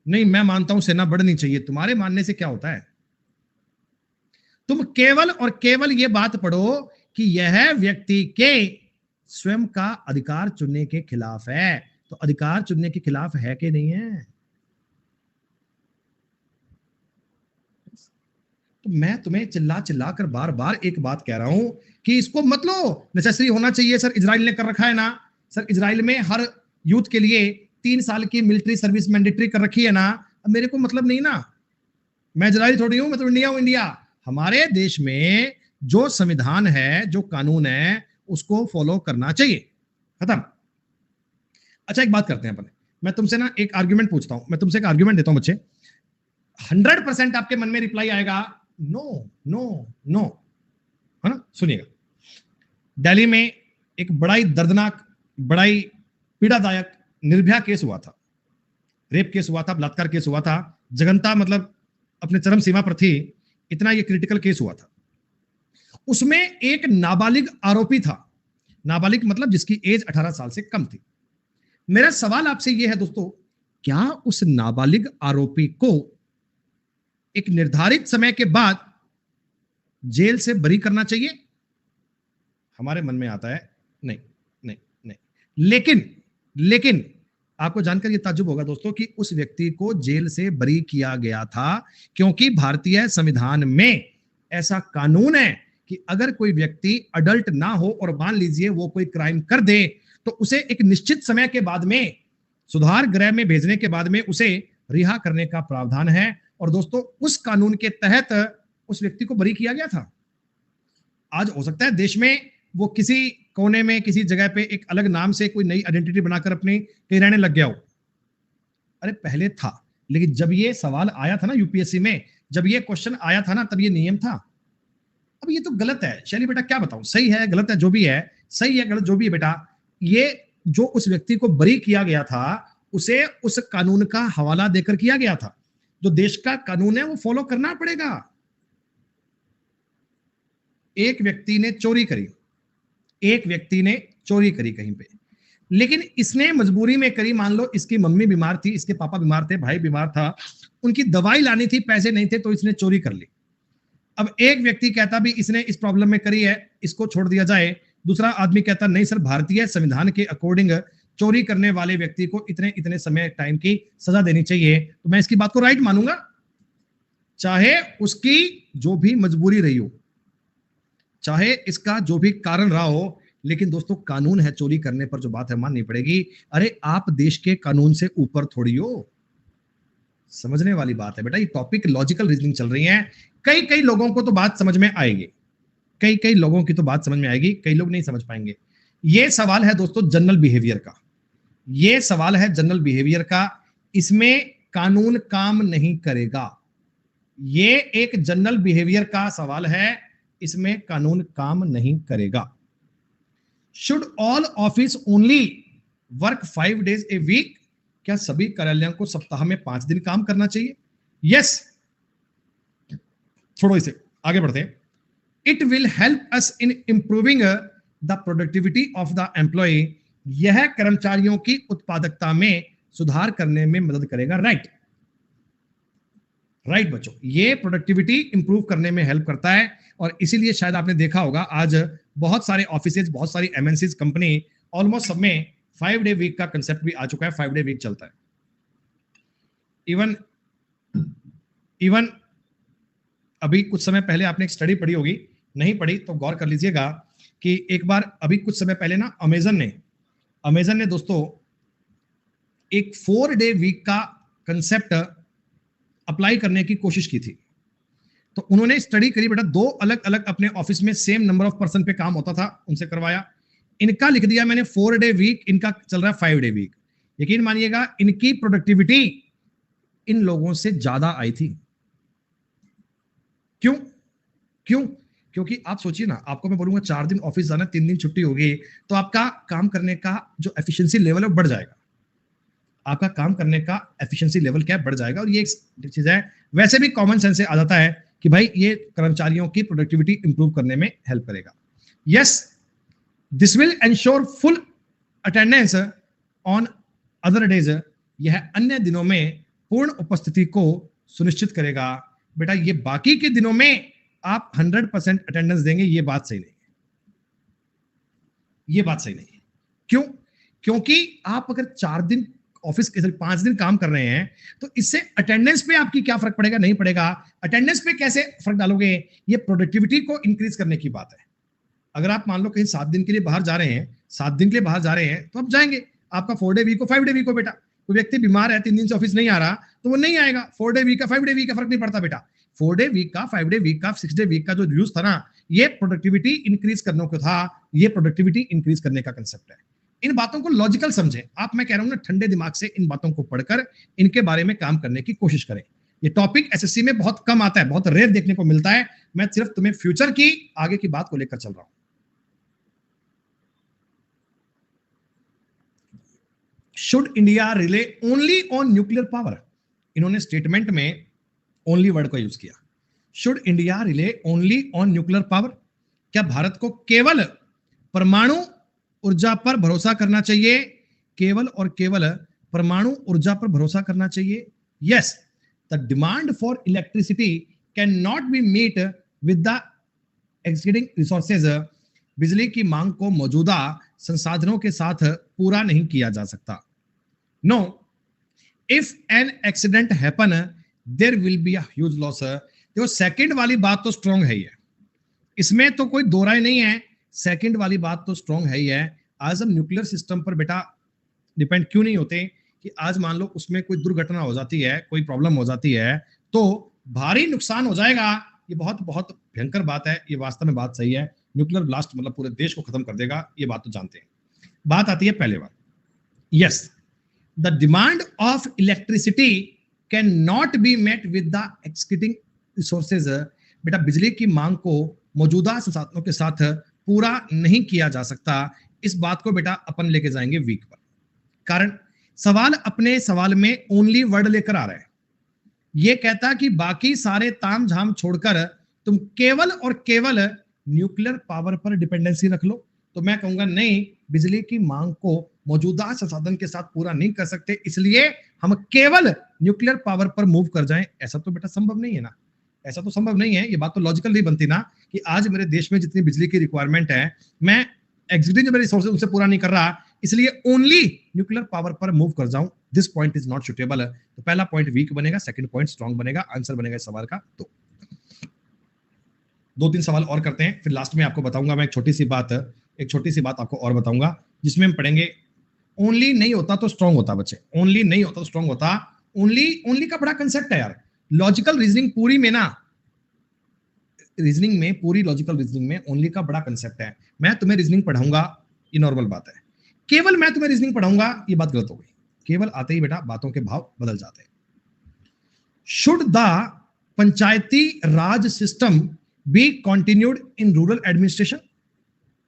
नहीं, मैं मानता हूं सेना बढ़नी चाहिए, तुम्हारे मानने से क्या होता है? तुम केवल और केवल यह बात पढ़ो कि यह व्यक्ति के स्वयं का अधिकार चुनने के खिलाफ है। तो अधिकार चुनने के खिलाफ है कि नहीं है? तो मैं तुम्हें चिल्ला चिल्ला कर बार बार एक बात कह रहा हूं कि इसको मत लो, नेसेसरी होना चाहिए। सर इजराइल ने कर रखा है ना, सर इजराइल में हर यूथ के लिए 3 साल की मिलिट्री सर्विस मैंडेटरी कर रखी है ना। अब मेरे को मतलब नहीं ना, मैं इजराइल थोड़ी हूं, मैं तो इंडिया हूं। इंडिया, हमारे देश में जो संविधान है, जो कानून है, उसको फॉलो करना चाहिए, खत्म। अच्छा एक बात करते हैं अपन, मैं तुमसे ना एक आर्ग्यूमेंट पूछता हूं, मैं तुमसे एक आर्ग्यूमेंट देता हूं बच्चे, 100% आपके मन में रिप्लाई आएगा नो नो नो, है ना? सुनिएगा, दिल्ली में एक बड़ा ही दर्दनाक, बड़ा ही पीड़ादायक निर्भया केस हुआ था, रेप केस हुआ था, बलात्कार केस हुआ था, जगन्ता मतलब अपने चरम सीमा पर थी, इतना ये क्रिटिकल केस हुआ था। उसमें एक नाबालिग आरोपी था, नाबालिग मतलब जिसकी एज 18 साल से कम थी। मेरा सवाल आपसे यह है दोस्तों, क्या उस नाबालिग आरोपी को एक निर्धारित समय के बाद जेल से बरी करना चाहिए? हमारे मन में आता है नहीं नहीं नहीं। लेकिन आपको जानकर यह ताज्जुब होगा दोस्तों कि उस व्यक्ति को जेल से बरी किया गया था, क्योंकि भारतीय संविधान में ऐसा कानून है कि अगर कोई व्यक्ति अडल्ट ना हो और मान लीजिए वो कोई क्राइम कर दे, तो उसे एक निश्चित समय के बाद में सुधार गृह में भेजने के बाद में उसे रिहा करने का प्रावधान है। और दोस्तों उस कानून के तहत उस व्यक्ति को बरी किया गया था। आज हो सकता है देश में वो किसी कोने में किसी जगह पे एक अलग नाम से कोई नई आइडेंटिटी बनाकर अपनी कहीं रहने लग गया हो, अरे पहले था, लेकिन जब ये सवाल आया था ना यूपीएससी में, जब ये क्वेश्चन आया था ना, तब ये नियम था। अब ये तो गलत है शैली बेटा, क्या बताऊं, सही है गलत है जो भी है, सही है गलत जो भी है बेटा, ये जो उस व्यक्ति को बरी किया गया था उसे उस कानून का हवाला देकर किया गया था। जो देश का कानून है वो फॉलो करना पड़ेगा। एक व्यक्ति ने चोरी करी, एक व्यक्ति ने चोरी करी कहीं पे, लेकिन इसने मजबूरी में करी, मान लो इसकी मम्मी बीमार थी, इसके पापा बीमार थे, भाई बीमार था, उनकी दवाई लानी थी, पैसे नहीं थे, तो इसने चोरी कर ली। अब एक व्यक्ति कहता भी इसने इस प्रॉब्लम में करी है, इसको छोड़ दिया जाए। दूसरा आदमी कहता नहीं सर, भारतीय संविधान के अकॉर्डिंग चोरी करने वाले व्यक्ति को इतने इतने समय टाइम की सजा देनी चाहिए। तो मैं इसकी बात को राइट मानूंगा, चाहे उसकी जो भी मजबूरी रही हो, चाहे इसका जो भी कारण रहा हो, लेकिन दोस्तों कानून है, चोरी करने पर जो बात है माननी पड़ेगी। अरे आप देश के कानून से ऊपर थोड़ी हो, समझने वाली बात है बेटा। ये टॉपिक लॉजिकल रीजनिंग चल रही है, कई कई लोगों को तो बात समझ में आएगी, कई कई लोगों की तो बात समझ में आएगी, कई लोग नहीं समझ पाएंगे। ये सवाल है दोस्तों जनरल बिहेवियर का, ये सवाल है जनरल बिहेवियर का, इसमें कानून काम नहीं करेगा। ये एक जनरल बिहेवियर का सवाल है, इसमें कानून काम नहीं करेगा। Should all office only work 5 days a week? क्या सभी कार्यालयों को सप्ताह में 5 दिन काम करना चाहिए? यस। छोड़ो इसे, आगे बढ़ते हैं। It will help us in improving the productivity of the employ. यह कर्मचारियों की उत्पादकता में सुधार करने में मदद करेगा। राइट राइट बच्चों, ये प्रोडक्टिविटी इंप्रूव करने में हेल्प करता है। और इसीलिए शायद आपने देखा होगा आज बहुत सारे ऑफिसेज, बहुत सारी एमएनसीज कंपनी, ऑलमोस्ट सब में 5 day वीक का कंसेप्ट भी आ चुका है, 5 day वीक चलता है। इवन अभी कुछ समय पहले आपने एक स्टडी पढ़ी होगी, नहीं पढ़ी तो गौर कर लीजिएगा कि एक बार अभी कुछ समय पहले ना अमेजन ने दोस्तों एक 4 day वीक का कंसेप्ट अप्लाई करने की कोशिश की थी। तो उन्होंने स्टडी करी बेटा, 2 अलग अलग अपने ऑफिस में सेम नंबर ऑफ पर्सन पे काम होता था, उनसे करवाया, इनका लिख दिया मैंने 4 day वीक, इनका चल रहा है 5 day वीक। यकीन मानिएगा इनकी प्रोडक्टिविटी इन लोगों से ज्यादा आई थी। क्यों? क्योंकि आप सोचिए ना, आपको मैं बोलूंगा 4 दिन ऑफिस जाना, 3 दिन छुट्टी होगी, तो आपका काम करने का जो एफिशिएंसी लेवल है बढ़ जाएगा। आपका काम करने का एफिशिएंसी लेवल क्या है, बढ़ जाएगा। और ये एक चीज है, वैसे भी कॉमन सेंस से आ जाता है कि भाई ये कर्मचारियों की प्रोडक्टिविटी इंप्रूव करने में हेल्प करेगा। Yes, this will ensure full attendance on other days, यह अन्य दिनों में पूर्ण उपस्थिति को सुनिश्चित करेगा। बेटा ये बाकी के दिनों में आप 100% अटेंडेंस देंगे, ये बात सही नहीं है, ये बात सही नहीं है। क्यों? क्योंकि आप अगर 4 दिन ऑफिस के 5 दिन काम कर रहे हैं तो इससे अटेंडेंस पे आपकी क्या फर्क पड़ेगा? नहीं पड़ेगा। अटेंडेंस पे कैसे फर्क डालोगे? ये प्रोडक्टिविटी को इंक्रीज करने की बात है। अगर आप मान लो कहीं 7 दिन के लिए बाहर जा रहे हैं, 7 दिन के लिए बाहर जा रहे हैं, तो आप जाएंगे, आपका 4 डे वीक हो, 5 डे वीक हो बेटा। कोई व्यक्ति बीमार है, 3 दिन से ऑफिस नहीं आ रहा, तो वो नहीं आएगा। 4 डे वीक का 5 डे वीक का फर्क नहीं पड़ता बेटा। 4 डे वीक का, 5 डे वीक का, 6 डे वीक का जो यूज था ना, ये प्रोडक्टिविटी इंक्रीज करने को था, ये प्रोडक्टिविटी इंक्रीज करने का कंसेप्ट है। इन बातों को लॉजिकल समझें आप। मैं कह रहा हूं ना, ठंडे दिमाग से इन बातों को पढ़कर इनके बारे में काम करने की कोशिश करें। ये टॉपिक एसएससी में बहुत कम आता है, बहुत रेयर देखने को मिलता है। मैं सिर्फ तुम्हें फ्यूचर की आगे की बात को लेकर चल रहा हूं। Should India relay only on nuclear power? इन्होंने स्टेटमेंट में ओनली वर्ड का यूज किया। Should India relay only on nuclear power? क्या भारत को केवल परमाणु ऊर्जा पर भरोसा करना चाहिए? केवल और केवल परमाणु ऊर्जा पर भरोसा करना चाहिए? Yes, the demand for electricity can not be meet with the exceeding resources. बिजली की मांग को मौजूदा संसाधनों के साथ पूरा नहीं किया जा सकता। No, if an accident happen there will be a huge loss. देखो सेकंड वाली बात तो स्ट्रॉन्ग है ही है, इसमें तो कोई दो राय नहीं है। सेकंड वाली बात तो स्ट्रॉन्ग है ही है। आज हम न्यूक्लियर सिस्टम पर बेटा डिपेंड क्यों नहीं होते कि आज मान लो उसमें कोई दुर्घटना हो जाती है, कोई प्रॉब्लम हो जाती है, तो भारी नुकसान हो जाएगा। ये बहुत बहुत भयंकर बात है, ये वास्तव में बात सही है। न्यूक्लियर ब्लास्ट मतलब पूरे देश को खत्म कर देगा, ये बात तो जानते हैं। बात आती है पहले बात, yes, the demand of electricity can not be met with the exceeding resources. बेटा बिजली की मांग को मौजूदा संसाधनों के साथ पूरा नहीं किया जा सकता। इस बात को बेटा अपन लेके जाएंगे वीक पर। कारण सवाल अपने सवाल में ओनली वर्ड लेकर आ रहा है। ये कहता कि बाकी सारे ताम झाम छोड़कर तुम केवल और केवल न्यूक्लियर पावर पर डिपेंडेंसी रख लो। तो मैं कहूंगा नहीं, बिजली की मांग को मौजूदा संसाधन के साथ पूरा नहीं कर सकते, इसलिए हम केवल न्यूक्लियर पावर पर मूव कर जाएं। ऐसा तो बेटा संभव नहीं है ना, ऐसा तो संभव नहीं है। ये बात तो लॉजिकल नहीं बनती ना कि आज मेरे देश में जितनी बिजली की रिक्वायरमेंट है, मैं एग्जिस्टिंग जो मेरे रिसोर्सेज उनसे पूरा नहीं कर रहा, इसलिए ओनली न्यूक्लियर पावर पर मूव कर जाऊं। This point is not suitable. तो पहला पॉइंट वीक बनेगा, सेकंड पॉइंट स्ट्रांग बनेगा। आंसर बनेगा इस सवाल का। तो 2-3 सवाल और करते हैं, फिर लास्ट में आपको बताऊंगा मैं एक छोटी सी बात आपको और बताऊंगा, जिसमें हम पढ़ेंगे ओनली नहीं होता तो स्ट्रांग होता। बच्चे, ओनली नहीं होता तो स्ट्रांग होता। ओनली का बड़ा कंसेप्ट है यार। लॉजिकल रीजनिंग पूरी में ना, रीजनिंग में, पूरी लॉजिकल रीजनिंग में ओनली का बड़ा कंसेप्ट है। मैं तुम्हें रीजनिंग पढ़ाऊंगा, ये नॉर्मल बात है। केवल मैं तुम्हें रीजनिंग पढ़ाऊंगा, ये बात गलत हो गई। केवल आते ही बेटा बातों के भाव बदल जाते हैं। Should the Panchayati Raj system be continued in rural administration?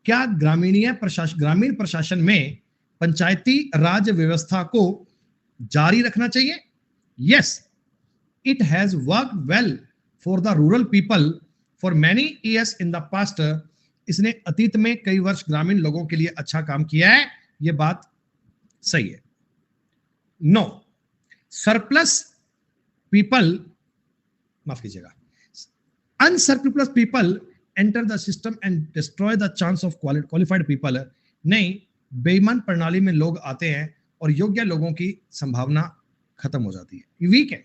क्या ग्रामीण प्रशासन में पंचायती राज व्यवस्था को जारी रखना चाहिए? Yes, it has work well for the rural people for many years in the past. इसने अतीत में कई वर्ष ग्रामीण लोगों के लिए अच्छा काम किया है, यह बात सही है। नो, सरप्लस पीपल, माफ कीजिएगा, unsurplus people enter the system and destroy the chance of qualified people. नहीं, बेईमान प्रणाली में लोग आते हैं और योग्य लोगों की संभावना खत्म हो जाती है। वीक है।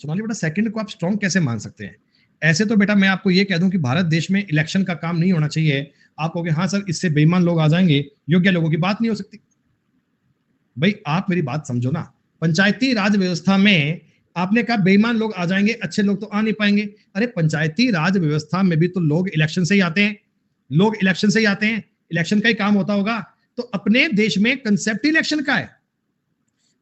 सोनाली बेटा सेकंड को आप स्ट्रॉन्ग कैसे मान सकते हैं? ऐसे तो बेटा मैं आपको ये कह दूं कि भारत देश में इलेक्शन का काम नहीं होना चाहिए, आप कहोगे हाँ सर इससे बेईमान लोग आ जाएंगे, योग्य लोगों की बात नहीं हो सकती। भाई आप मेरी बात समझो ना, पंचायती राज व्यवस्था में आपने कहा बेईमान लोग आ जाएंगे, अच्छे लोग तो आ नहीं पाएंगे। अरे पंचायती राज व्यवस्था में भी तो लोग इलेक्शन से ही आते हैं, लोग इलेक्शन से ही आते हैं, इलेक्शन का ही काम होता होगा। तो अपने देश में कंसेप्ट इलेक्शन का है।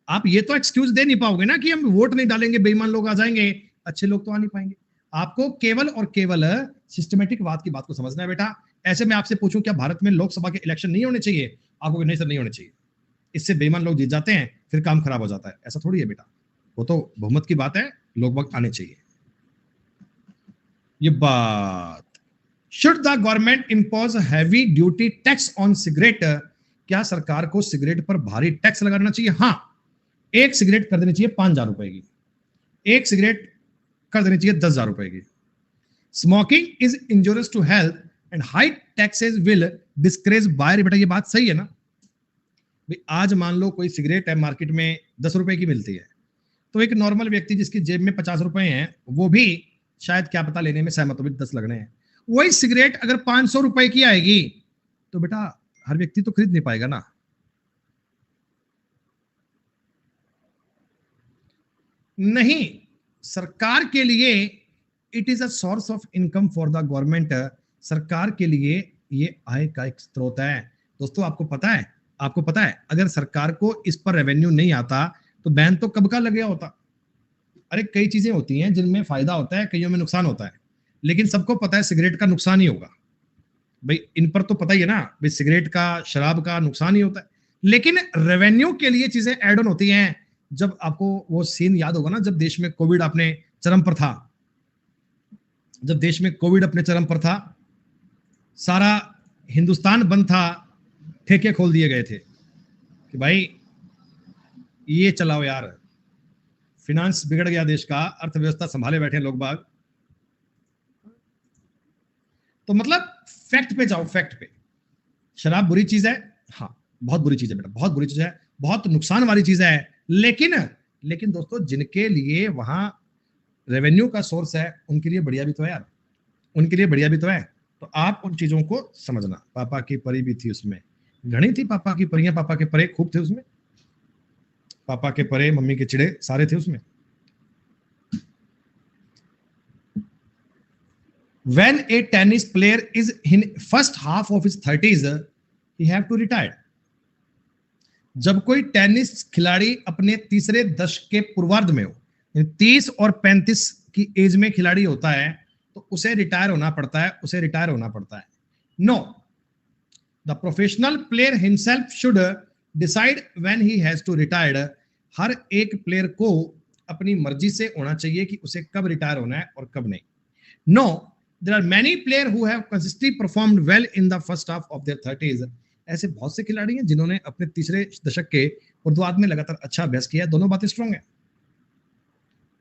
आप ये तो एक्सक्यूज दे नहीं पाओगे ना कि हम वोट नहीं डालेंगे, बेईमान लोग आ जाएंगे, अच्छे लोग तो आ नहीं पाएंगे। आपको केवल और केवल सिस्टमेटिक बात की बात को समझना है बेटा। ऐसे मैं आपसे पूछूं क्या भारत में लोकसभा के इलेक्शन नहीं होने चाहिए? आप कहोगे नहीं सर नहीं होने चाहिए, इससे बेईमान लोग जीत जाते हैं, फिर काम खराब हो जाता है। ऐसा थोड़ी है बेटा, वो तो बहुमत की बात है, लोग वक्त आने चाहिए। ये बात, should the government impose heavy duty tax on cigarette, क्या सरकार को सिगरेट पर भारी टैक्स लगाना चाहिए? हाँ, एक सिगरेट कर देनी चाहिए 5,000 रुपए की, एक सिगरेट कर देनी चाहिए 10,000 रुपए की। Smoking is injurious to health and high taxes will discourage buyer. बेटा ये बात सही है ना भाई? आज मान लो कोई सिगरेट है मार्केट में 10 रुपए की मिलती है, तो एक नॉर्मल व्यक्ति जिसकी जेब में 50 रुपए हैं, वो भी शायद क्या पता लेने में सहमत हो, 10 लगने हैं। वही सिगरेट अगर 500 रुपए की आएगी तो बेटा हर व्यक्ति तो खरीद नहीं पाएगा ना। नहीं, सरकार के लिए it is a source of income for the government. सरकार के लिए ये आय का एक स्रोत है। दोस्तों आपको पता है, आपको पता है अगर सरकार को इस पर रेवेन्यू नहीं आता तो बैन तो कब का लग गया होता। अरे कई चीजें होती हैं जिनमें फायदा होता है, कईयों में नुकसान होता है, लेकिन सबको पता है सिगरेट का नुकसान ही होगा भाई। इन पर तो पता ही है ना भाई, सिगरेट का, शराब का नुकसान ही होता है। लेकिन रेवेन्यू के लिए चीजें एड ऑन होती हैं। जब आपको वो सीन याद होगा ना, जब देश में कोविड अपने चरम पर था, जब देश में कोविड अपने चरम पर था, सारा हिंदुस्तान बंद था, ठेके खोल दिए गए थे कि भाई ये चलाओ यार, फिनांस बिगड़ गया देश का, अर्थव्यवस्था संभाले बैठे लोग बाग। तो मतलब फैक्ट पे जाओ, फैक्ट पे। शराब बुरी चीज है, हाँ बहुत बुरी चीज है बेटा, बहुत बुरी चीज है, बहुत नुकसान वाली चीज है। लेकिन दोस्तों जिनके लिए वहां रेवेन्यू का सोर्स है उनके लिए बढ़िया भी तो है यार, उनके लिए बढ़िया भी तो है। तो आप उन चीजों को समझना। पापा की परी भी थी उसमें, घनी थी पापा की परियां, पापा के परे खूब थे उसमें, पापा के परे मम्मी के चिड़े सारे थे उसमें। When a tennis player is in first half of his 30s, he have to retire. जब कोई टेनिस खिलाड़ी अपने तीसरे दशक के पूर्वार्ध में हो, 30 और 35 की एज में खिलाड़ी होता है, तो उसे रिटायर होना पड़ता है, उसे रिटायर होना पड़ता है। No, the professional player himself should decide when he has to retired. हर एक प्लेयर को अपनी मर्जी से होना चाहिए कि उसे कब रिटायर होना है और कब नहीं। No, there are many players who have consistently performed well in the first half of their 30s. ऐसे बहुत से खिलाड़ी हैं जिन्होंने अपने तीसरे दशक के ऊर्ध्वाधर में लगातार अच्छा अभ्यास किया। दोनों बातें स्ट्रांग है।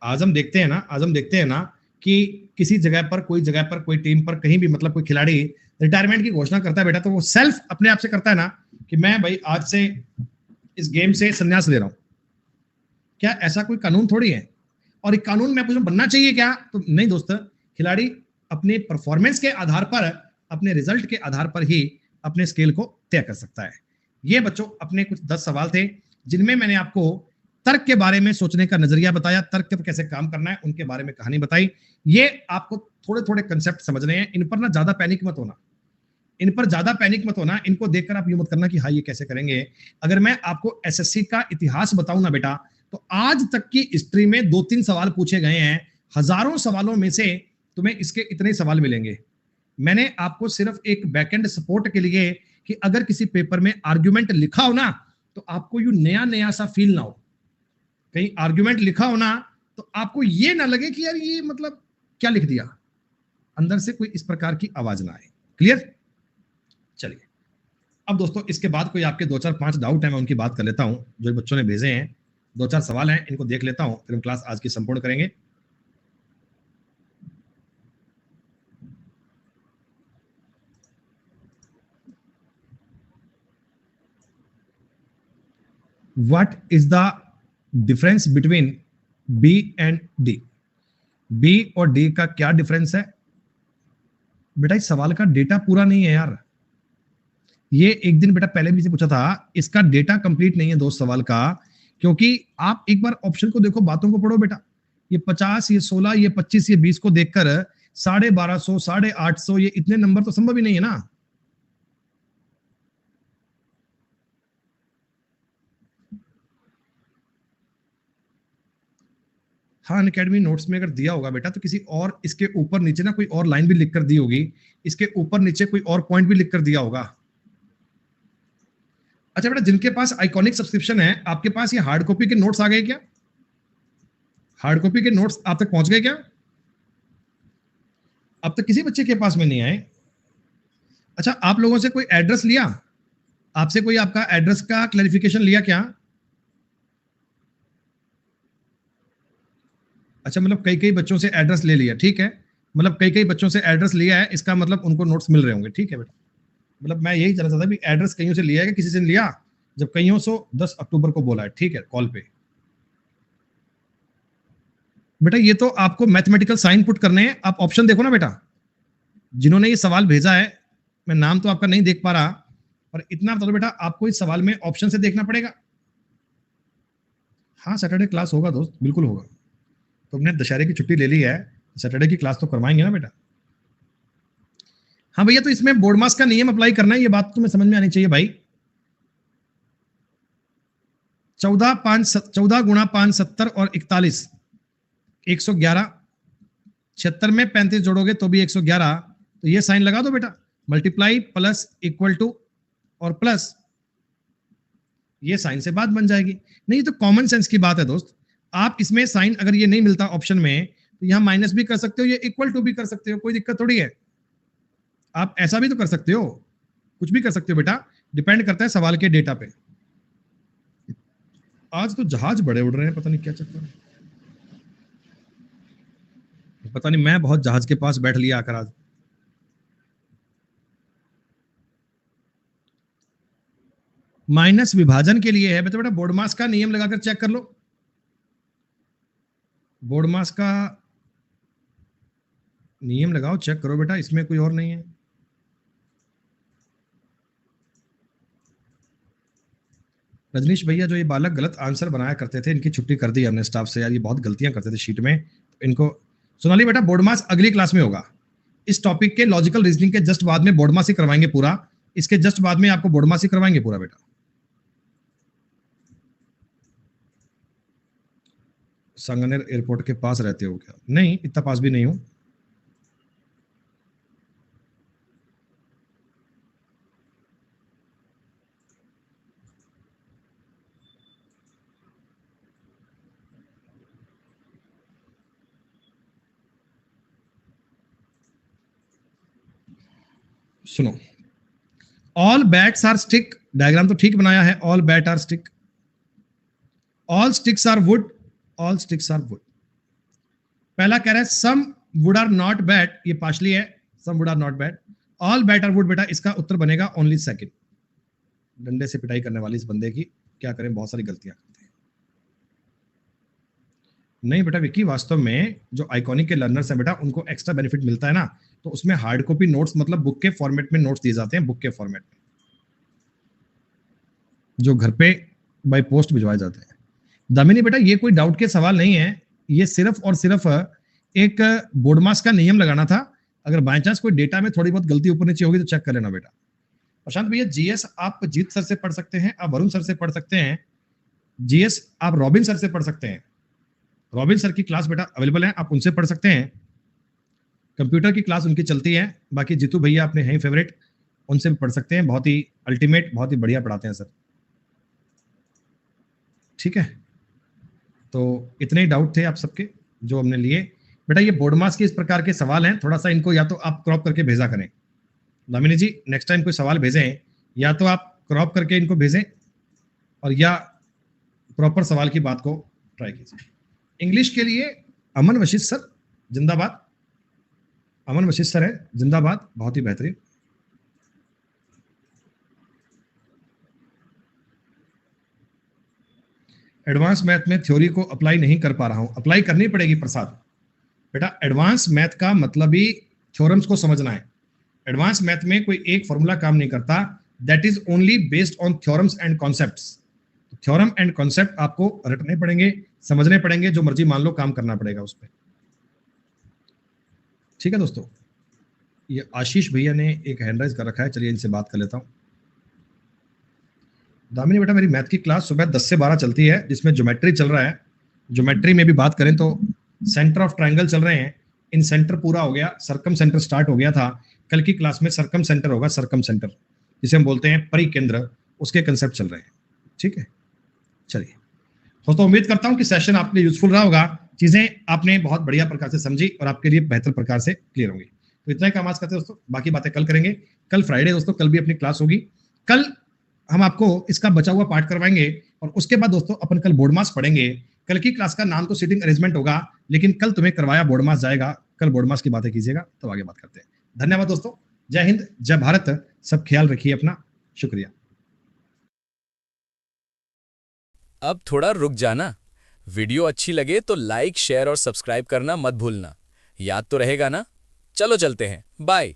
आज हम देखते हैं ना कि किसी जगह पर, कोई जगह पर, कोई टीम पर, कहीं भी मतलब कोई खिलाड़ी रिटायरमेंट की घोषणा करता है बेटा, तो वो सेल्फ अपने आप से करता है ना कि मैं भाई आज से इस गेम से संन्यास ले रहा हूं। क्या ऐसा कोई कानून थोड़ी है? और एक कानून में बनना चाहिए क्या? तो नहीं दोस्त, खिलाड़ी अपने परफॉर्मेंस के आधार पर, अपने रिजल्ट के आधार पर ही अपने स्केल को तय कर सकता है। ये बच्चों अपने कुछ 10 सवाल थे जिनमें मैंने आपको तर्क के बारे में सोचने का नजरिया बताया, तर्क पर कैसे काम करना है उनके बारे में कहानी बताई। ये आपको थोड़े थोड़े कंसेप्ट समझने हैं, इन पर ना ज्यादा पैनिक मत होना, इन पर ज्यादा पैनिक मत होना। इनको देखकर आप यूं मत करना कि हाँ ये कैसे करेंगे। अगर मैं आपको एसएससी का इतिहास बताऊं ना बेटा, तो आज तक की हिस्ट्री में 2-3 सवाल पूछे गए हैं, हजारों सवालों में से तुम्हें इसके इतने सवाल मिलेंगे। मैंने आपको सिर्फ एक बैकएंड सपोर्ट के लिए कि अगर किसी पेपर में आर्गुमेंट लिखा हो ना, तो आपको यू नया नया सा फील ना हो। कहीं आर्गुमेंट लिखा हो ना तो आपको ये ना लगे कि यार ये मतलब क्या लिख दिया, अंदर से कोई इस प्रकार की आवाज ना आए। क्लियर? चलिए अब दोस्तों इसके बाद कोई आपके 2-4-5 डाउट है, मैं उनकी बात कर लेता हूं जो बच्चों ने भेजे हैं। 2-4 सवाल हैं, इनको देख लेता हूं, फिर हम क्लास आज की संपूर्ण करेंगे। What is the difference between B and D? B और D का क्या डिफरेंस है? बेटा इस सवाल का डेटा पूरा नहीं है यार, ये एक दिन बेटा पहले भी से पूछा था, इसका डेटा कंप्लीट नहीं है दोस्त सवाल का। क्योंकि आप एक बार ऑप्शन को देखो, बातों को पढ़ो बेटा। ये 50, ये 16, ये 25, ये 20 को देखकर 1250, 850 ये इतने नंबर तो संभव ही नहीं है ना। हाँ अनअकैडमी नोट्स में अगर दिया होगा बेटा तो किसी और इसके ऊपर नीचे ना कोई और लाइन भी लिख कर दी होगी, इसके ऊपर नीचे कोई और पॉइंट भी लिख कर दिया होगा। अच्छा बेटा, जिनके पास आइकॉनिक सब्सक्रिप्शन है, आपके पास ये हार्ड कॉपी के नोट्स आ गए क्या? हार्ड कॉपी के नोट्स आप तक पहुंच गए क्या? अब तक किसी बच्चे के पास में नहीं आए। अच्छा, आप लोगों से कोई एड्रेस लिया? आपसे कोई आपका एड्रेस का क्लैरिफिकेशन लिया क्या? अच्छा, मतलब कई कई बच्चों से एड्रेस ले लिया, ठीक है। मतलब कई कई बच्चों से एड्रेस लिया है, इसका मतलब उनको नोट्स मिल रहे होंगे, ठीक है बेटा। मतलब मैं यही जानना चाहता था भी एड्रेस कईयों से लिया है कि किसी से नहीं लिया? जब कईयों से 10 अक्टूबर को बोला है, ठीक है, कॉल पे। बेटा ये तो आपको मैथमेटिकल साइन पुट करने हैं, आप ऑप्शन देखो ना बेटा। जिन्होंने ये सवाल भेजा है, मैं नाम तो आपका नहीं देख पा रहा, पर इतना बता दो बेटा, आपको इस सवाल में ऑप्शन से देखना पड़ेगा। हाँ, सैटरडे क्लास होगा दोस्त, बिल्कुल होगा। तुमने दशहरे की छुट्टी ले ली है, सैटरडे की क्लास तो करवाएंगे ना बेटा। हाँ भैया, तो इसमें बोर्ड मास का नियम अप्लाई करना है, ये बात तुम्हें समझ में आनी चाहिए भाई। 14 गुणा 5 70 और 41 111। 76 में 35 जोड़ोगे तो भी 111, तो ये साइन लगा दो बेटा, मल्टीप्लाई प्लस इक्वल टू और प्लस, ये साइन से बात बन जाएगी। नहीं, तो कॉमन सेंस की बात है दोस्त। आप इसमें साइन अगर ये नहीं मिलता ऑप्शन में, तो यहां माइनस भी कर सकते हो, ये इक्वल टू भी कर सकते हो, कोई दिक्कत थोड़ी है। आप ऐसा भी तो कर सकते हो, कुछ भी कर सकते हो बेटा, डिपेंड करता है सवाल के डेटा पे। आज तो जहाज बड़े उड़ रहे हैं, पता नहीं क्या चक्कर है। पता नहीं, मैं बहुत जहाज के पास बैठ लिया आकर आज। माइनस विभाजन के लिए है बेटा। बेटा बोर्ड मास का नियम लगाकर चेक कर लो। बोर्ड मास का नियम लगाओ, चेक करो बेटा, इसमें कोई और नहीं है। रजनीश भैया, जो ये बालक गलत आंसर बनाया करते थे, इनकी छुट्टी कर दी हमने स्टाफ से यार, ये बहुत गलतियां करते थे शीट में, इनको। सोनाली बेटा, बोर्ड मास अगली क्लास में होगा। इस टॉपिक के लॉजिकल रीजनिंग के जस्ट बाद में बोर्ड मास ही करवाएंगे पूरा। इसके जस्ट बाद में आपको बोर्ड मास ही करवाएंगे पूरा बेटा। सांगनेर एयरपोर्ट के पास रहते हो क्या? नहीं, इतना पास भी नहीं हूं। सुनो, all bats are stick, diagram तो ठीक बनाया है, all bat are stick, all sticks are wood, all sticks are wood. पहला कह रहा है some wood are not bat, ये पार्शली है, some wood are not bat, all bat are wood. बेटा इसका उत्तर बनेगा ओनली सेकंड। डंडे से पिटाई करने वाली इस बंदे की, क्या करें, बहुत सारी गलतियां करते हैं। नहीं बेटा विक्की, वास्तव में जो आइकॉनिक के लर्नर्स हैं बेटा, उनको एक्स्ट्रा बेनिफिट मिलता है ना, तो उसमें हार्ड कॉपी नोट्स मतलब बुक के फॉर्मेट में नोट्स दिए जाते हैं, बुक के फॉर्मेट में, जो घर पे बाय पोस्ट भिजवाए जाते हैं। दामिनी बेटा, ये कोई डाउट के सवाल नहीं है, ये सिर्फ और सिर्फ एक बोर्ड मास का नियम लगाना था। अगर बाय चांस कोई डेटा में थोड़ी बहुत गलती ऊपर नीचे होगी तो चेक कर लेना बेटा। प्रशांत भैया, जीएस आप जीत सर से पढ़ सकते हैं, आप वरुण सर से पढ़ सकते हैं, जीएस आप रॉबिन सर से पढ़ सकते हैं। रॉबिन सर की क्लास बेटा अवेलेबल है, आप उनसे पढ़ सकते हैं। कंप्यूटर की क्लास उनकी चलती है। बाकी जीतू भैया अपने हैं फेवरेट, उनसे भी पढ़ सकते हैं, बहुत ही अल्टीमेट, बहुत ही बढ़िया पढ़ाते हैं सर। ठीक है, तो इतने ही डाउट थे आप सबके जो हमने लिए। बेटा ये बोर्ड मास के इस प्रकार के सवाल हैं, थोड़ा सा इनको या तो आप क्रॉप करके भेजा करें। दामिनी जी, नेक्स्ट टाइम कोई सवाल भेजें, या तो आप क्रॉप करके इनको भेजें, और या प्रॉपर सवाल की बात को ट्राई कीजिए। इंग्लिश के लिए अमन वशिष्ठ सर जिंदाबाद, अमन वशिष्ठ सर है जिंदाबाद, बहुत ही बेहतरीन। एडवांस मैथ में थ्योरी को अप्लाई नहीं कर पा रहा हूं, अप्लाई करनी पड़ेगी प्रसाद। बेटा एडवांस मैथ का मतलब ही थ्योरम्स को समझना है। एडवांस मैथ में कोई एक फॉर्मूला काम नहीं करता, that is only based on theorems and concepts. Theorem and concept आपको रटने पड़ेंगे, समझने पड़ेंगे, जो मर्जी मान लो, काम करना पड़ेगा उस पर। ठीक है दोस्तों, ये आशीष भैया ने एक हैंड राइज कर रखा है, चलिए इनसे बात कर लेता हूं। दामिनी बेटा, मेरी मैथ की क्लास सुबह 10 से 12 चलती है, जिसमें ज्योमेट्री चल रहा है। ज्योमेट्री में भी बात करें तो सेंटर ऑफ ट्रायंगल चल रहे हैं, इन सेंटर पूरा हो गया, सरकम सेंटर स्टार्ट हो गया था। कल की क्लास में सरकम सेंटर होगा, सरकम सेंटर जिसे हम बोलते हैं परिकेंद्र, उसके कंसेप्ट चल रहे हैं। ठीक है, चलिए दोस्तों, उम्मीद करता हूं कि सेशन आपके लिए यूजफुल रहा होगा, चीजें आपने बहुत बढ़िया प्रकार से समझी और आपके लिए बेहतर प्रकार से क्लियर होंगी। तो इतना ही काम आज करते हैं दोस्तों, बाकी बातें कल करेंगे। कल फ्राइडे दोस्तों, कल भी अपनी क्लास होगी। कल हम आपको इसका बचा हुआ पार्ट करवाएंगे और उसके बाद दोस्तों अपन कल बोर्ड मास पढ़ेंगे। कल की क्लास का नाम तो सीटिंग अरेंजमेंट होगा, लेकिन कल तुम्हें करवाया बोर्ड मास जाएगा। कल बोर्ड मास की बातें कीजिएगा, तो आगे बात करते हैं। धन्यवाद दोस्तों, जय हिंद, जय भारत, सब ख्याल रखिए अपना, शुक्रिया। अब थोड़ा रुक जाना। वीडियो अच्छी लगे तो लाइक, शेयर और सब्सक्राइब करना मत भूलना। याद तो रहेगा ना? चलो चलते हैं, बाय।